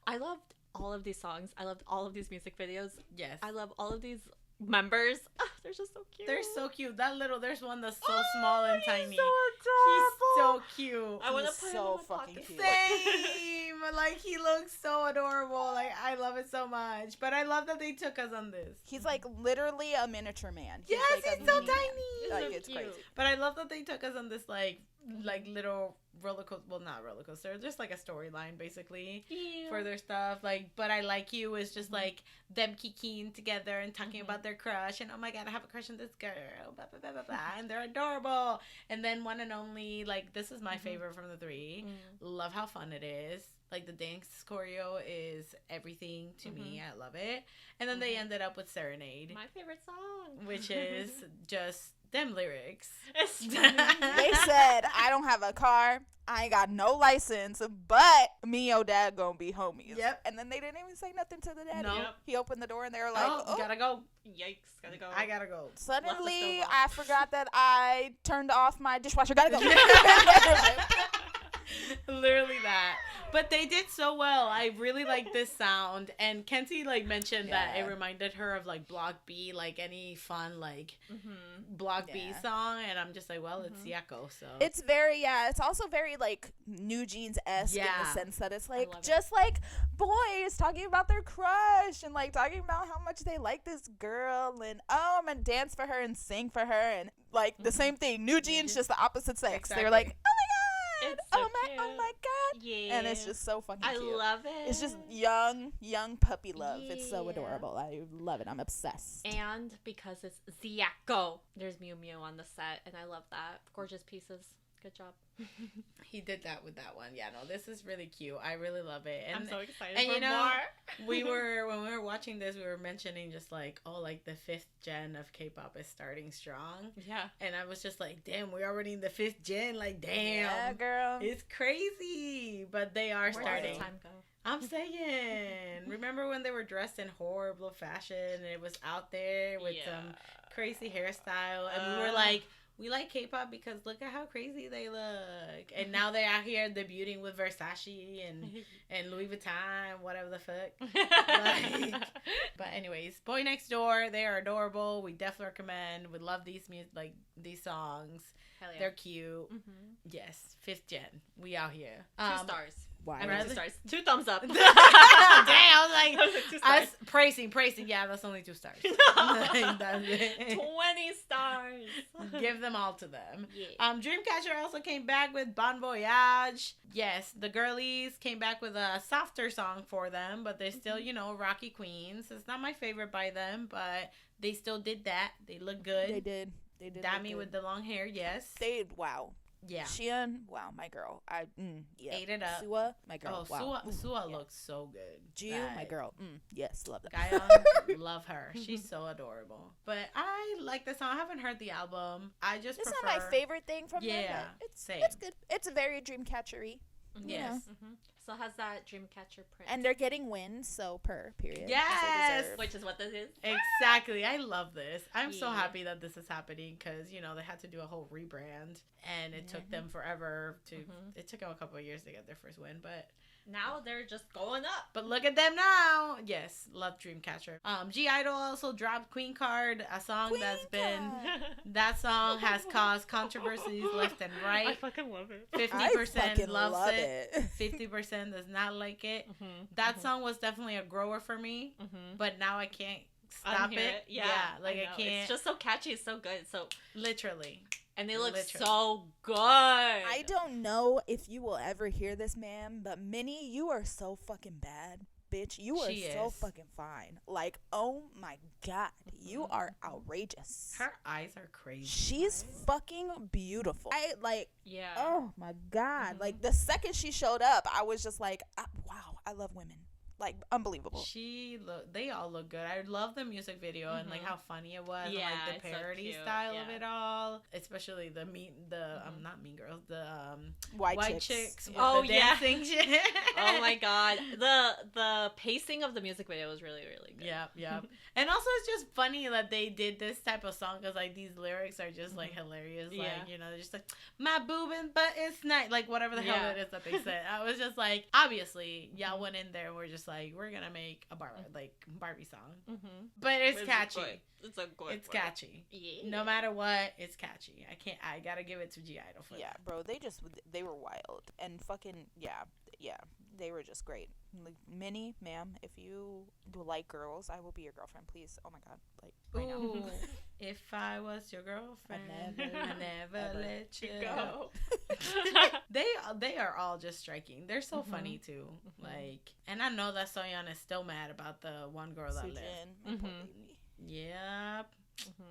I loved all of these songs. I loved all of these music videos. Yes. I love all of these members. Oh, they're just so cute. They're so cute. There's one that's so small and tiny. So He's so cute. I want to put so him in my fucking pocket. cute. Same. Like, he looks so adorable. Like, I love it so much. But I love that they took us on this. He's like literally a miniature man. Yes, like a he's so mini man. tiny. Like, So it's cute. crazy. But I love that they took us on this, like little roller coaster. Well, not roller coaster. Just like a storyline, basically, for their stuff. Like, But I Like You is just like them kikiing together and talking about their crush. And, oh my God, I have a crush on this girl. Blah, blah, blah, blah, blah. And they're adorable. And then One and Only, like, this is my favorite from the 3. Love how fun it is. Like, the dance choreo is everything to me. I love it. And then they ended up with Serenade. My favorite song. Which is just them lyrics. They said, I don't have a car. I ain't got no license, but me and your dad gonna be homies. Yep. And then they didn't even say nothing to the daddy. No. Yep. He opened the door and they were like, Oh, gotta go. Yikes, gotta go. I gotta go. Suddenly, Left the stove I forgot that I turned off my dishwasher. Gotta go. Literally that. But they did so well. I really like this sound. And Kenzie like mentioned that it reminded her of like Block B, like any fun like Block B song. And I'm just like, well, it's Siako, so It's very, it's also very like New Jeans-esque in the sense that it's like just like boys talking about their crush and like talking about how much they like this girl and I'm gonna dance for her and sing for her and like the same thing. New Jeans, just the opposite sex. Exactly. They're like, oh It's my so god, oh my god. Yeah. And it's just so fucking cute. I love it. It's just young puppy love. It's so adorable. I love it. I'm obsessed. And because it's Siako, there's Mew Mew on the set, and I love that. Gorgeous pieces. Good job. he did that with that one. Yeah, no, this is really cute. I really love it. And I'm so excited and for you know, more. when we were watching this, we were mentioning just like, oh, like the 5th gen of K-pop is starting strong. Yeah. And I was just like, damn, we're already in the 5th gen. Like, damn. Yeah, girl. It's crazy. But they are Where starting. does the time go? I'm saying. Remember when they were dressed in horrible fashion and it was out there with some crazy hairstyle? And we were like, we like K-pop because look at how crazy they look. And now they're out here debuting with Versace and Louis Vuitton, whatever the fuck. Like, but anyways, Boy Next Door, they are adorable. We definitely recommend. We love these these songs. Hell yeah. They're cute. Yes, 5th gen. We out here. 2 stars. Wow. I mean, 2 stars. 2 thumbs up. Damn, I was like, 2 stars. Praising. Yeah, that's only 2 stars. That's it. 20 stars. Give them all to them. Yeah. Dreamcatcher also came back with Bon Voyage. Yes, the girlies came back with a softer song for them, but they're still, rocky queens. It's not my favorite by them, but they still did that. They look good. They did. Dami with the long hair, yes. Wow. Yeah. Sheehan, wow, my girl. Ate it up. Sua, my girl. Oh, wow. Sua looks so good. Jiu, my girl. Yes, love that. Gayeon, love her. She's so adorable. But I like the song. I haven't heard the album. I just It's prefer... not my favorite thing from them. Yeah, But it's same. It's good. It's very Dreamcatcher-y. Yes. So has that Dreamcatcher print. And they're getting wins, so period. Yes! Which is what this is. Exactly. I love this. I'm so Yeah. happy that this is happening because, they had to do a whole rebrand and it took them forever to, it took them a couple of years to get their first win, but Now they're just going up. But look at them now. Yes, love Dreamcatcher. GIDLE also dropped Queencard, a song that song has caused controversies left and right. I fucking love it. 50% loves it. 50% does not like it. That song was definitely a grower for me, but now I can't stop it. Yeah, like I can't. It's just so catchy. It's so good. So literally. And they look so good. I don't know if you will ever hear this, ma'am, but Minnie, you are so fucking bad, bitch. You are so fucking fine. Like, oh my God, you are outrageous. Her eyes are crazy. She's fucking beautiful. Oh my God. Like, the second she showed up, I was just like, wow, I love women. Like, unbelievable. They all look good. I love the music video and like how funny it was. Yeah, and, like the parody style of it all, especially the not mean girls, the white chicks with the dancing shit. Oh my God, the pacing of the music video was really, really good. Yep. And also it's just funny that they did this type of song because like these lyrics are just like hilarious. Like, you know, they're just like my boobin, but it's not like whatever the hell it is that they said. I was just like, obviously y'all went in there and we're just like, we're gonna make a Barbie song, but it's catchy. It's catchy. Yeah. No matter what, it's catchy. I gotta give it to GIDLE for that. Bro, they were wild and fucking they were just great. Like, Minnie, ma'am, if you like girls, I will be your girlfriend, please. Oh my God, like right now. If I was your girlfriend, I never let you go. They are all just striking. They're so funny too. Like, and I know that Soyeon is still mad about the one girl that left. Yep.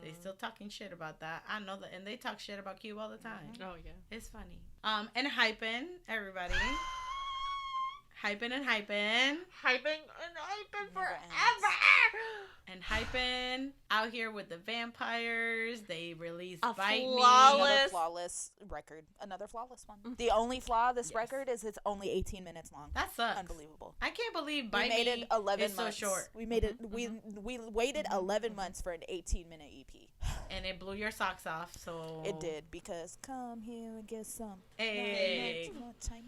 They still talking shit about that. I know that, and they talk shit about Cube all the time. Oh yeah, it's funny. Enhypen, everybody. Hypen forever. Enhypen out here with the vampires. They released Bite Me. Another flawless record. Another flawless one. The only flaw of this record is it's only 18 minutes long. That sucks. Unbelievable. I can't believe Bite Me is 11 months. So short. We made it. We waited 11 months for an 18-minute EP. And it blew your socks off. So it did, because come here and get some. Hey,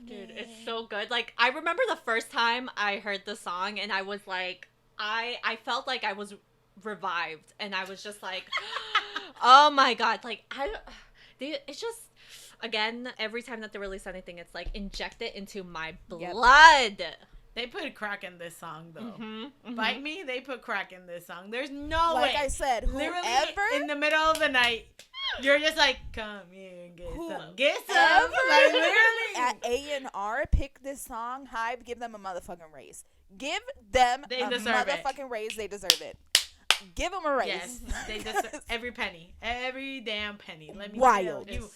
dude, it's so good. Like, I remember the first time I heard the song, and I was like, I felt like I was revived, and I was just like, oh my God, like it's just, again, every time that they release anything, it's like inject it into my blood. They put crack in this song, though. Bite Me, they put crack in this song. There's no way. Like I said, literally in the middle of the night, you're just like, come here and get some. Get some. Like, literally. At A&R, pick this song. Hype, give them a motherfucking raise. Give them a motherfucking raise. They deserve it. Give them a raise. Yes, they deserve every penny. Every damn penny. Let me tell you.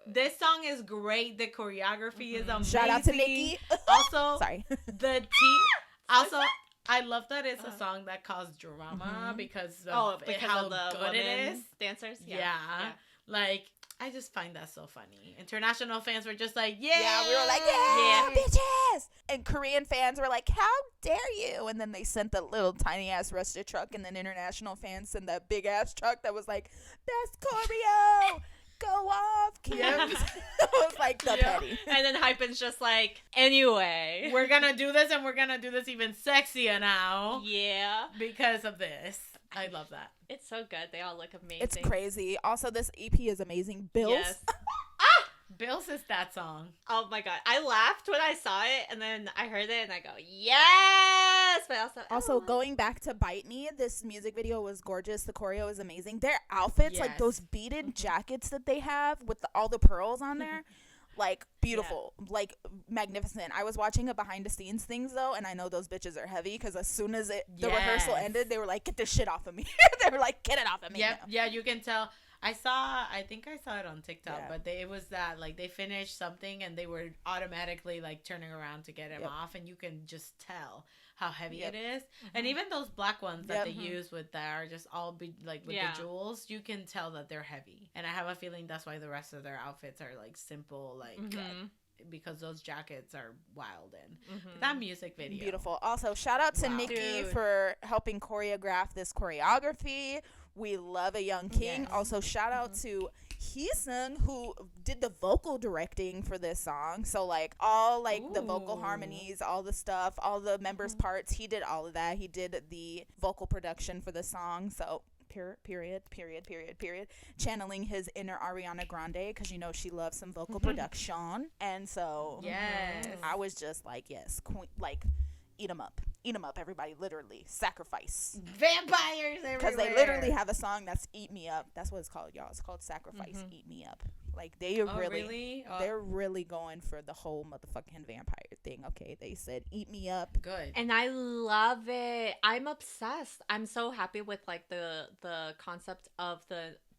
This song is great. The choreography is amazing. Shout out to Nikki. Also, sorry. Also, I love that it's a song that caused drama because of how good it is. Dancers. Yeah. Like, I just find that so funny. International fans were just like, yeah. We were like, yeah, bitches. And Korean fans were like, how dare you? And then they sent the little tiny ass rusted truck, and then international fans sent that big ass truck that was like, best choreo. Go off, kids. Yep. It was like the petty. And then Hypen's just like, anyway, we're gonna do this, and we're gonna do this even sexier now. Yeah. Because of this. I love that. It's so good. They all look amazing. It's crazy. Also, this EP is amazing. Bills. Yes. Bills is that song. Oh my God. I laughed when I saw it, and then I heard it and I go, yes! But also going back to Bite Me, this music video was gorgeous. The choreo is amazing. Their outfits, like those beaded jackets that they have with all the pearls on there, like beautiful, like magnificent. I was watching a behind the scenes things though, and I know those bitches are heavy because as soon as the rehearsal ended, they were like, get this shit off of me. They were like, get it off of me. Yep. Yeah, you can tell. I think I saw it on TikTok, but it was that, like, they finished something and they were automatically, like, turning around to get him off, and you can just tell how heavy it is. And even those black ones that they use with that are just all, with the jewels, you can tell that they're heavy. And I have a feeling that's why the rest of their outfits are, like, simple, like... because those jackets are wild in that music video. Beautiful. Also, shout out to Nikki for helping choreograph this choreography. We love a young king. Yes. Also, shout out to Heesung, who did the vocal directing for this song. So like all like the vocal harmonies, all the stuff, all the members' parts, he did all of that. He did the vocal production for the song. So period. Channeling his inner Ariana Grande, because you know she loves some vocal production. And so I was just like, yes, queen, like eat them up, everybody. Literally sacrifice vampires everywhere, because they literally have a song that's Eat Me Up. That's what it's called, y'all. It's called Sacrifice. Eat Me Up. Like they are they're really going for the whole motherfucking vampire thing. Okay, they said Eat Me Up. Good. And I love it. I'm obsessed. I'm so happy with like the concept of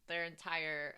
their entire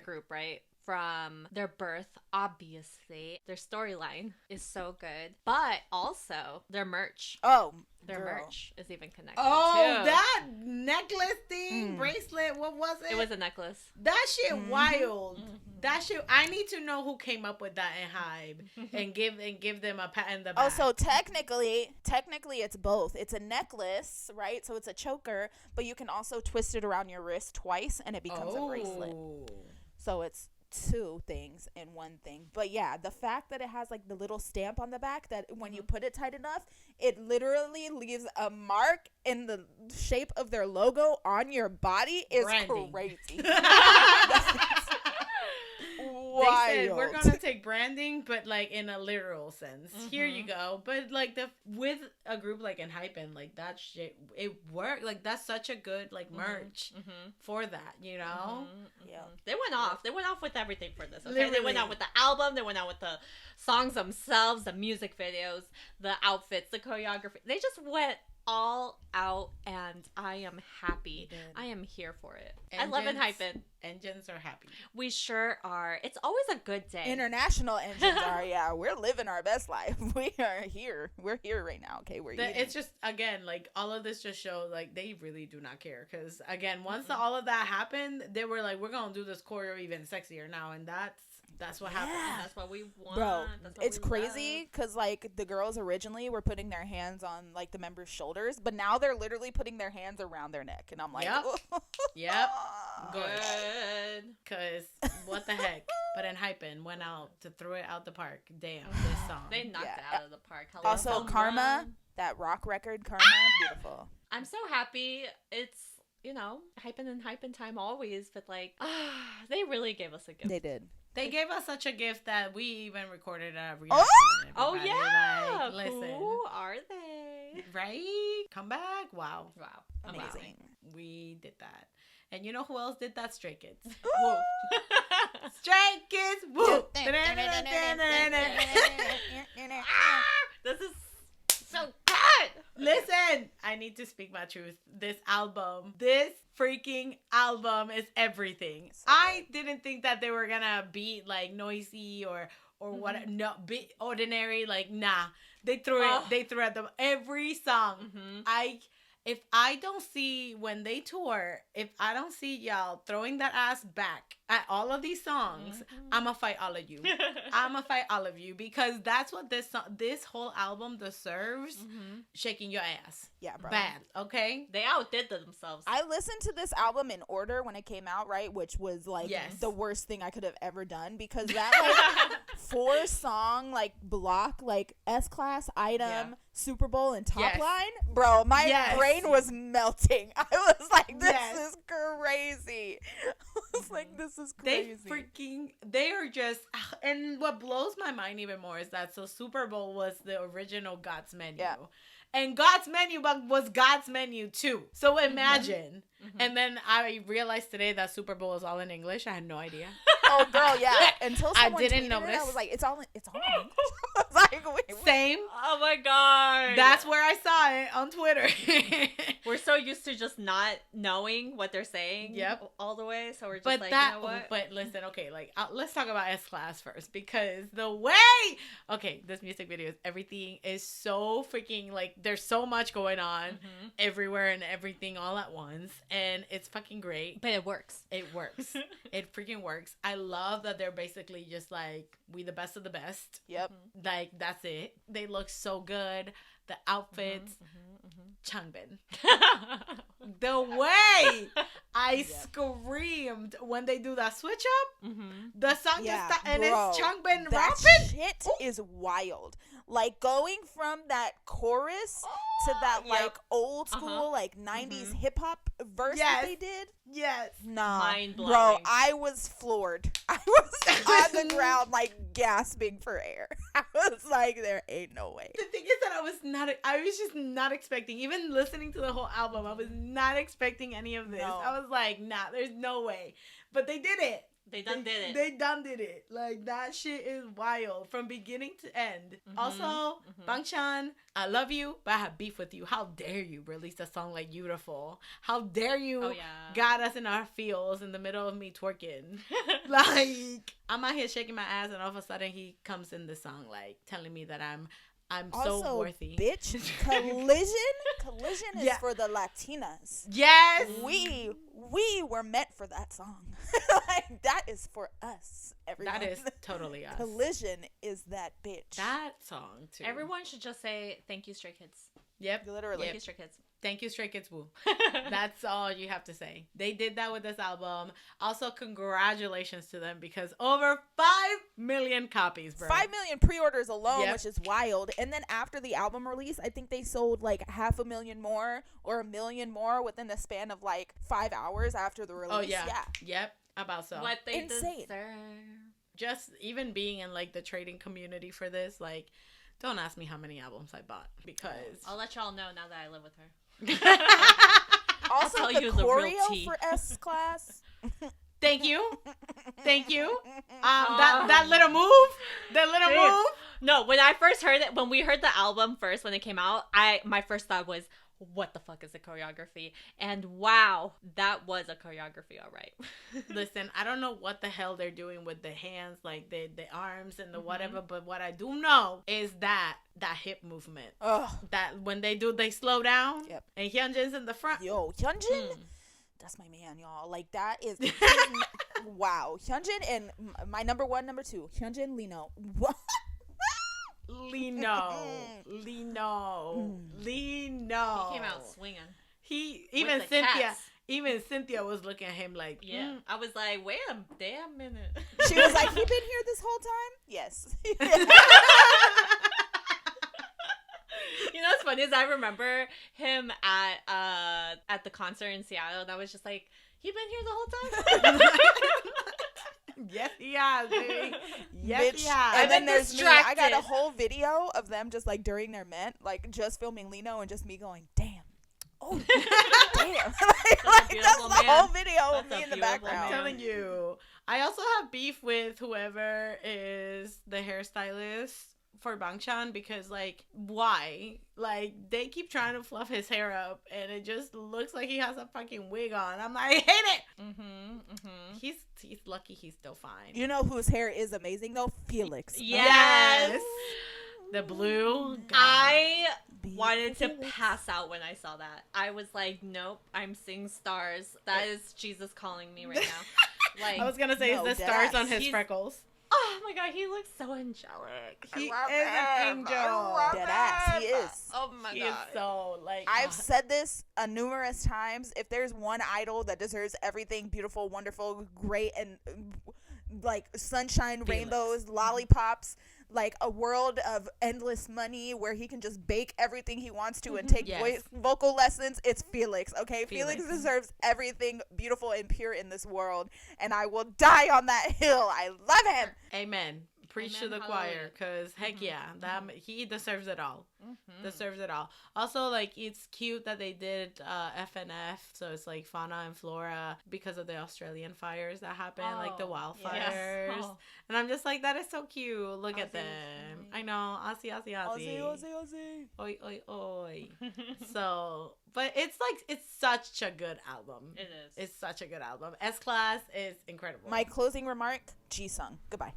group, right? From their birth, obviously. Their storyline is so good. But also their merch. Oh, their girl. merch is even connected Oh, too. that necklace thing, bracelet, what was it? It was a necklace. That shit wild. That shit, I need to know who came up with that in Hype and give them a pat in the back. Oh, so technically it's both. It's a necklace, right? So it's a choker, but you can also twist it around your wrist twice and it becomes a bracelet. So it's two things in one thing. But yeah, the fact that it has like the little stamp on the back that when you put it tight enough, it literally leaves a mark in the shape of their logo on your body is Branding. crazy. They said we're gonna take branding, but like in a literal sense. Here you go. But like with a group like Enhypen, like that shit, it worked. Like that's such a good like merch for that, you know. Yeah, they went off. They went off with everything for this. Okay, Literally. they went out with the album. They went out with the songs themselves, the music videos, the outfits, the choreography. They just went all out, and I am happy. I am here for it. I love Enhypen. Engines are happy. We sure are. It's always a good day. International engines are, yeah. We're living our best life. We are here. We're here right now. Okay, It's just, again, like all of this just shows like they really do not care. Because again, once all of that happened, they were like, we're gonna do this choreo even sexier now, and that's what happened. That's what we want. Bro, it's crazy because like the girls originally were putting their hands on like the members' shoulders, but now they're literally putting their hands around their neck, and I'm like, yep, good. Because what the heck? But Enhypen went out to throw it out the park. Damn, this song. They knocked it out of the park. Hello, also, Karma, that rock record, Karma, beautiful. I'm so happy. It's, you know, Hypen time always, but like, they really gave us a gift. They did. They gave us such a gift that we even recorded a reaction. Oh yeah! Like, listen. Who are they? Right? Come back. Wow. Amazing. We did that. And you know who else did that? Stray Kids. Woo. Stray Kids. Woo. This is so good. Listen, I need to speak my truth. This freaking album is everything. So I didn't think that they were gonna be like noisy or what. No, be ordinary. Like nah, they threw it. They threw at them every song. If I don't see when they tour, if I don't see y'all throwing that ass back at all of these songs, I'ma fight all of you. I'ma fight all of you because that's what this whole album deserves. Shaking your ass. Yeah, bro. Bad, okay? They outdid themselves. I listened to this album in order when it came out, right? Which was like the worst thing I could have ever done because that like 4-song like block, like S-Class, Item, Super Bowl, and Top Line, bro, my brain was melting. I was like, this is crazy. I was like, this is crazy. They are just, and what blows my mind even more is that Super Bowl was the original God's Menu. Yeah. And God's Menu was God's Menu too. So imagine. And then I realized today that Super Bowl is all in English. I had no idea. Oh, girl, yeah. Until someone I didn't tweeted notice. It, I was like, it's all in English. I was like, wait. Same. Oh my god. That's where I saw it on Twitter. We're so used to just not knowing what they're saying. All the way. So we're just you know what? But listen, okay, like let's talk about S-Class first because the way. Okay, this music video is everything is so freaking like there's so much going on everywhere and everything all at once. And it's fucking great. But it works. It works. It freaking works. I love that they're basically just like, we the best of the best. Yep. Like, that's it. They look so good. the outfits, Changbin. The way I screamed when they do that switch up, the song just and it's Changbin rapping. That shit is wild. Like going from that chorus to that like old school like 90s hip hop verse that they did. Yes. Nah. Mind blowing. Bro, I was floored. I was on the ground like gasping for air. I was like, there ain't no way. The thing is that I was just not expecting, even listening to the whole album, I was not expecting any of this. No. I was like, nah, there's no way. But they did it. They done did it. They done did it. Like, that shit is wild from beginning to end. Also, Bangchan, I love you, but I have beef with you. How dare you release a song like Beautiful? How dare you got us in our feels in the middle of me twerking? Like, I'm out here shaking my ass, and all of a sudden he comes in the song, like, telling me that I'm also, so worthy. Bitch, Collision is for the Latinas. Yes. We were meant for that song. Like, that is for us, everyone. That is totally us. Collision is that bitch. That song, too. Everyone should just say, thank you, Stray Kids. Yep. Literally. Thank you, Stray Kids. Thank you, Stray Kids Woo. That's all you have to say. They did that with this album. Also, congratulations to them because over 5 million copies, bro. 5 million pre-orders alone, which is wild. And then after the album release, I think they sold like 500,000 more or 1 million more within the span of like 5 hours after the release. Oh, yeah. Yep. About so. What they insane. deserve. Just even being in like the trading community for this, like, don't ask me how many albums I bought because I'll let y'all know now that I live with her. Also, the choreo for S Class. Thank you. That little move. No, when I first heard it, when we heard the album first, when it came out, my first thought was, what the fuck is the choreography? And wow, that was a choreography, all right. Listen, I don't know what the hell they're doing with the hands, like the arms and the whatever, but what I do know is that hip movement. That when they slow down. Yep. And Hyunjin's in the front. Yo, Hyunjin, that's my man, y'all. Like, that is wow. Hyunjin and my number 1, number 2, Hyunjin, Lino. Lino. He came out swinging. Even Cynthia was looking at him like, I was like, wait a damn minute. She was like, he been here this whole time? Yes. You know what's funny is I remember him at the concert in Seattle, and I was just like, he been here the whole time? Yes, he has, baby. Yes, he has. And then there's me. I got a whole video of them just like during their Met, like just filming Lino and just me going, damn. Oh, damn. That's the whole video of me in the background. I'm telling you. I also have beef with whoever is the hairstylist for Bangchan because, like, why? Like, they keep trying to fluff his hair up and it just looks like he has a fucking wig on. I'm like, I hate it. He's lucky he's still fine. You know whose hair is amazing though? Felix. Yes. The blue. God. I wanted to pass out when I saw that. I was like, nope, I'm seeing stars. That is Jesus calling me right now. Like, I was gonna say, the stars on his freckles. Oh my god, he looks so angelic. He is an angel. Deadass, he is. Oh my god. He is so, like... I've said this numerous times. If there's one idol that deserves everything beautiful, wonderful, great, and like sunshine, rainbows, lollipops, like a world of endless money where he can just bake everything he wants to and take vocal lessons, it's Felix, okay? Felix deserves everything beautiful and pure in this world, and I will die on that hill. I love him. Amen. Preach to the choir, because heck he deserves it all. Deserves it all. Also, like, it's cute that they did FNF, so it's like fauna and flora because of the Australian fires that happened, like the wildfires. And I'm just like, that is so cute. Look at them. I know. Aussie. Oi, oi, oi. So, but it's like, it's such a good album. It is. It's such a good album. S-Class is incredible. My closing remark, Jisung. Goodbye.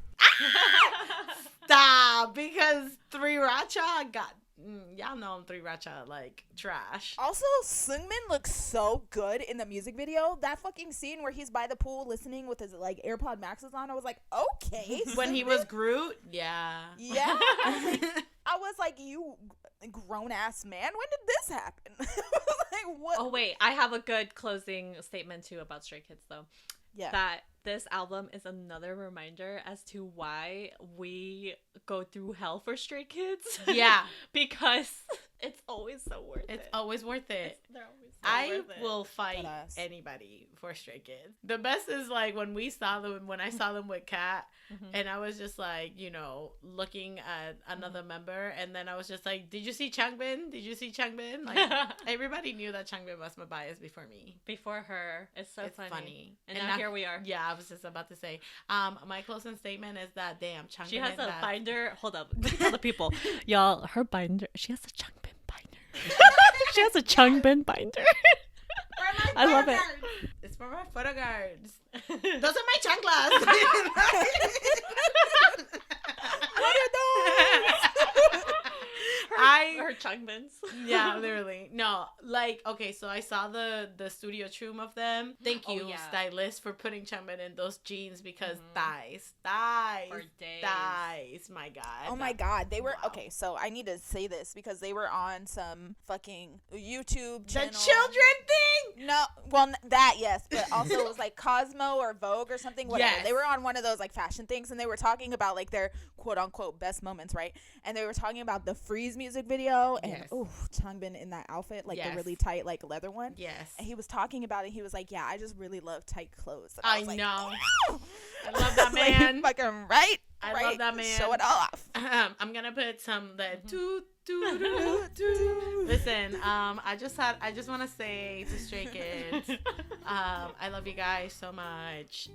Stop, because 3 Racha got y'all know 3 Racha like trash. Also, Seungmin looks so good in the music video. That fucking scene where he's by the pool listening with his like AirPod Maxes on, I was like, okay. When he was Groot, yeah. I was like, grown ass man. When did this happen? Like, what? Oh wait, I have a good closing statement too about Stray Kids though. Yeah. That this album is another reminder as to why we go through hell for Stray Kids. Yeah. Because it's always so worth it. It's always worth it. They're always so I worth it. will fight anybody for Stray Kids. The best is like when I saw them with Kat, and I was just like, you know, looking at another member, and then I was just like, did you see Changbin? Did you see Changbin? Like, everybody knew that Changbin was my bias before me. Before her. It's so funny. And now here we are. Yeah, I was just about to say. My closing statement is that, damn, Changbin. She has a binder. Hold up. Tell the people. Y'all, her binder. She has a Changbin binder. She has a Changbin binder. I love it. It's for my photo guards. Those are my chanclas. What are those? Her Changbins. Yeah, literally. No, like, okay, so I saw the studio troom of them. Thank you, stylist, for putting Changbin in those jeans because thighs. For days. Thighs, my God. Oh my God. They were, okay, so I need to say this because they were on some fucking YouTube channel. The children thing? No, well, that, yes, but also it was like Cosmo or Vogue or something, whatever. Yes. They were on one of those like fashion things, and they were talking about like their quote unquote best moments, right? And they were talking about the Freeze music video, and Changbin in that outfit, like the really tight like leather one. Yes. And he was talking about it. He was like, "Yeah, I just really love tight clothes." And I was like, know. "Wow." I love that man. Like, fucking right. I love that man. Show it all off. I'm gonna put some Listen, I just want to say to Stray Kids, I love you guys so much.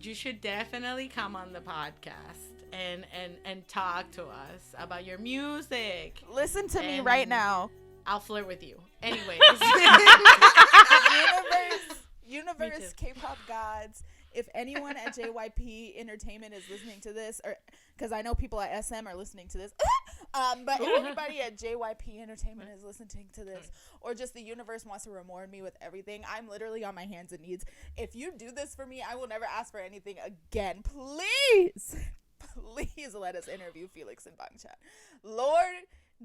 You should definitely come on the podcast and talk to us about your music. Listen to me right now. I'll flirt with you. Anyways. Universe, K-pop gods. If anyone at JYP Entertainment is listening to this, or because I know people at SM are listening to this, but if anybody at JYP Entertainment is listening to this, or just the universe wants to reward me with everything, I'm literally on my hands and knees. If you do this for me, I will never ask for anything again. Please let us interview Felix and Bangchan. Lord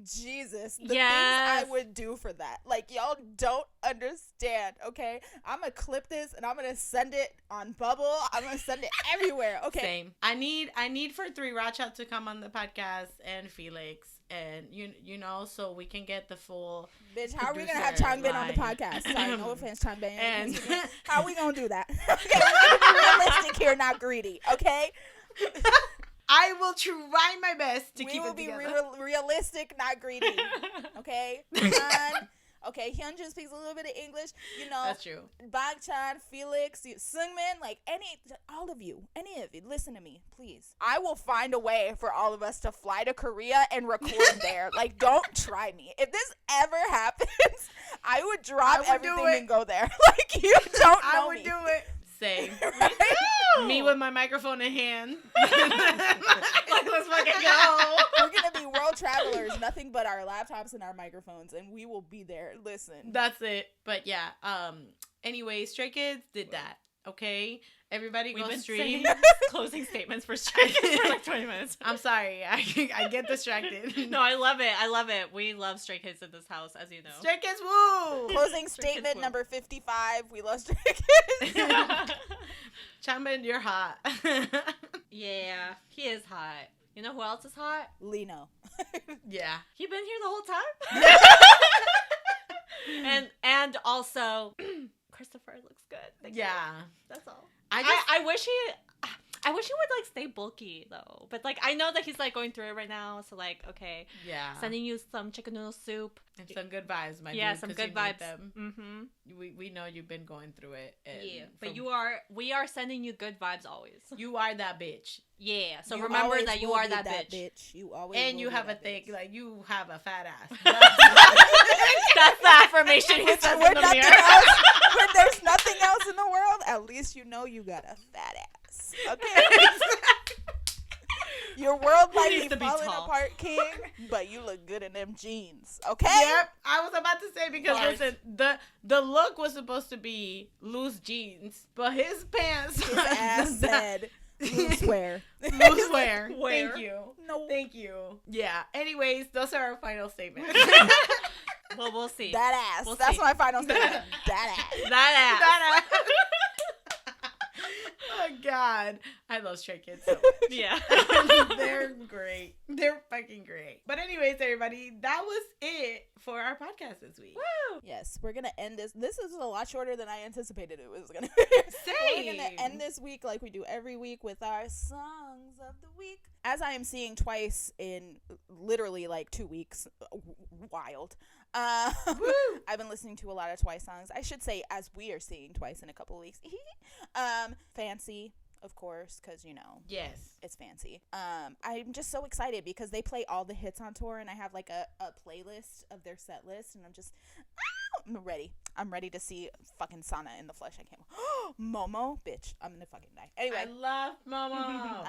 Jesus, the things I would do for that. Like, y'all don't understand, okay? I'm gonna clip this and I'm gonna send it on Bubble. I'm gonna send it everywhere, okay? Same. I need for 3 Racha to come on the podcast and Felix, and you know, so we can get the full. Bitch, how are we gonna have Changbin on the podcast? Sorry, no offense, Changbin. And how are we gonna do that? Okay, we're gonna be realistic here, not greedy, okay? I will try my best to keep it together. We will be realistic, not greedy. Okay? Okay, Hyunjin speaks a little bit of English. You know, that's true. Bangchan, Felix, Seungmin, like all of you, any of you, listen to me, please. I will find a way for all of us to fly to Korea and record there. Like, don't try me. If this ever happens, I would drop everything and go there. Like, you don't know I would me. do it. Same. Right? Me with my microphone in hand. Like, let's fucking go. We're gonna be world travelers, nothing but our laptops and our microphones, and we will be there. Listen. That's it. But yeah. Anyway, Stray Kids did that. Okay. Everybody go stream. Closing statements for Stray Kids for like 20 minutes. I'm sorry. I get distracted. No, I love it. We love Stray Kids in this house, as you know. Stray Kids, woo! Closing statement number 55. We love Stray Kids. Changbin, you're hot. Yeah, he is hot. You know who else is hot? Lino. Yeah. He been here the whole time? and also Christopher looks good. Yeah. That's all. I wish he would like stay bulky though. But like I know that he's like going through it right now, so like okay. Yeah. Sending you some chicken noodle soup. And some good vibes, my dude. Yeah, some good vibes. Them. We know you've been going through it. Yeah. But we are sending you good vibes always. You are that bitch. Yeah. So remember that you are that bitch. You always and you have a thick, like you have a fat ass. That's the affirmation he says in the mirror. When there's nothing else in the world, at least you know you got a fat ass. Okay. Your world might be falling apart, King, but you look good in them jeans. Okay. Yep. I was about to say because listen, the look was supposed to be loose jeans, but his pants. His ass said, Swear. Swear. Where? Thank you. No. Thank you. Yeah. Anyways, those are our final statements. Well, we'll see. That ass. We'll That's see. my final statement. That ass. That ass. Oh God, I love Stray Kids so much. Yeah. They're great. They're fucking great. But anyways, everybody, that was it for our podcast this week. Woo! Yes, we're gonna end this. This is a lot shorter than I anticipated it was gonna be. We're gonna end this week like we do every week with our songs of the week. As I am seeing twice in literally like 2 weeks, wild. I've been listening to a lot of Twice songs. I should say, as we are seeing Twice in a couple of weeks. Fancy, of course, because Yes. it's fancy. I'm just so excited because they play all the hits on tour, and I have like a playlist of their set list, and I'm ready. I'm ready to see fucking Sana in the flesh. I can't. Momo, bitch, I'm gonna fucking die. Anyway, I love Momo.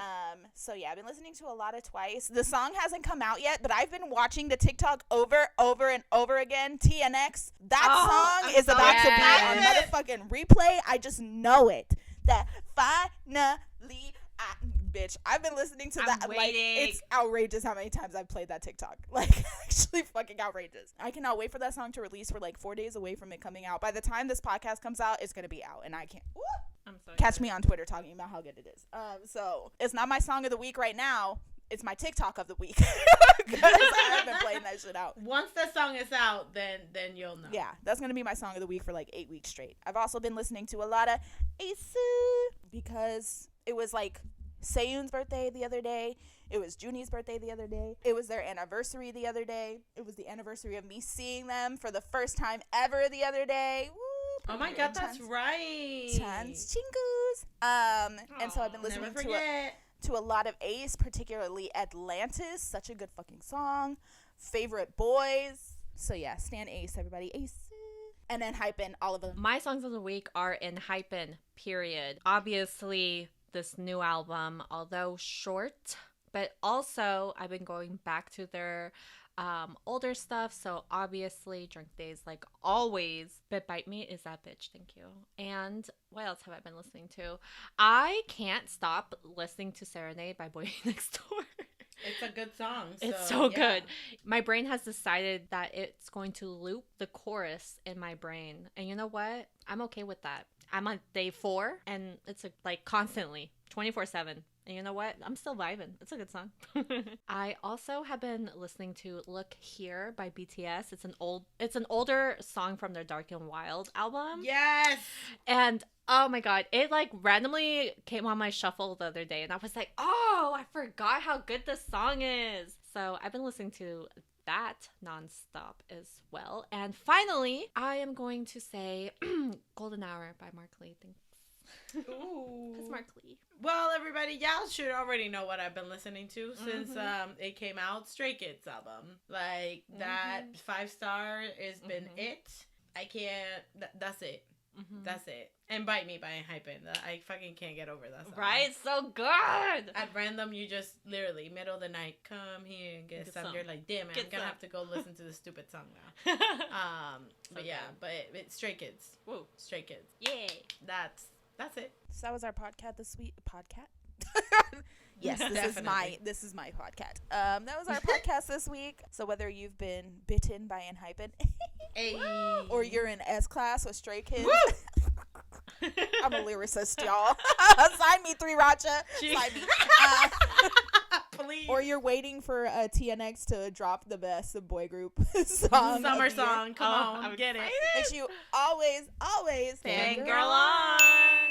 So yeah, I've been listening to a lot of Twice. The song hasn't come out yet, but I've been watching the TikTok over and over again. TNX, that song is about to be on motherfucking replay. I just know it. That finally, bitch, I've been listening to that. Waiting. Like, it's outrageous how many times I've played that TikTok. Like, actually fucking outrageous. I cannot wait for that song to release. We're like 4 days away from it coming out. By the time this podcast comes out, it's gonna be out, and I can't. Woo! I'm so Catch me on Twitter talking about how good it is. So it's not my song of the week right now. It's my TikTok of the week because I have been playing that shit out. Once the song is out, then you'll know. Yeah, that's gonna be my song of the week for like 8 weeks straight. I've also been listening to a lot of ATEEZ because it was like Seyun's birthday the other day. It was Joonie's birthday the other day. It was their anniversary the other day. It was the anniversary of me seeing them for the first time ever the other day. Woo! Oh my God, that's right. Chance chingus. And so I've been listening to a lot of Ace, particularly Atlantis. Such a good fucking song. Favorite boys. So yeah, stan Ace, everybody. Ace. And then Enhypen, all of them. My songs of the week are Enhypen, period. Obviously, this new album, although short, but also I've been going back to their older stuff. So obviously, Drunk Days, like always. But Bite Me is that bitch. Thank you. And what else have I been listening to? I can't stop listening to Serenade by BOYNEXTDOOR. It's a good song. It's so good. My brain has decided that it's going to loop the chorus in my brain. And you know what? I'm okay with that. I'm on day 4 and it's like constantly 24/7. And you know what? I'm still vibing. It's a good song. I also have been listening to Look Here by BTS. It's an older song from their Dark and Wild album. Yes. And oh my God, it like randomly came on my shuffle the other day and I was like, oh, I forgot how good this song is. So I've been listening to that nonstop as well. And finally, I am going to say Golden Hour by Mark Lee. Thanks. Ooh. Because Mark Lee. Well, everybody, y'all should already know what I've been listening to since it came out. Stray Kids album. Like, that 5-star has been it. I can't, that's it. That's it. And Bite Me by Enhypen. I fucking can't get over that song. Right? So good. At random, you just literally, middle of the night, come here and get some. You're like, damn it, I'm gonna have to go listen to this stupid song now. But yeah, but it's Stray Kids. Woo. Stray Kids. Yay. That's it. So that was our podcast this week. Podcast? Yes, this is my podcast. That was our podcast this week. So whether you've been bitten by Enhypen or you're in S class with Stray Kids. I'm a lyricist, y'all. Sign me 3 Racha. Sign me. Please. Or you're waiting for TNX to drop the best boy group song. Summer song. Come on. I'm get it. Make sure you always Fangirl on.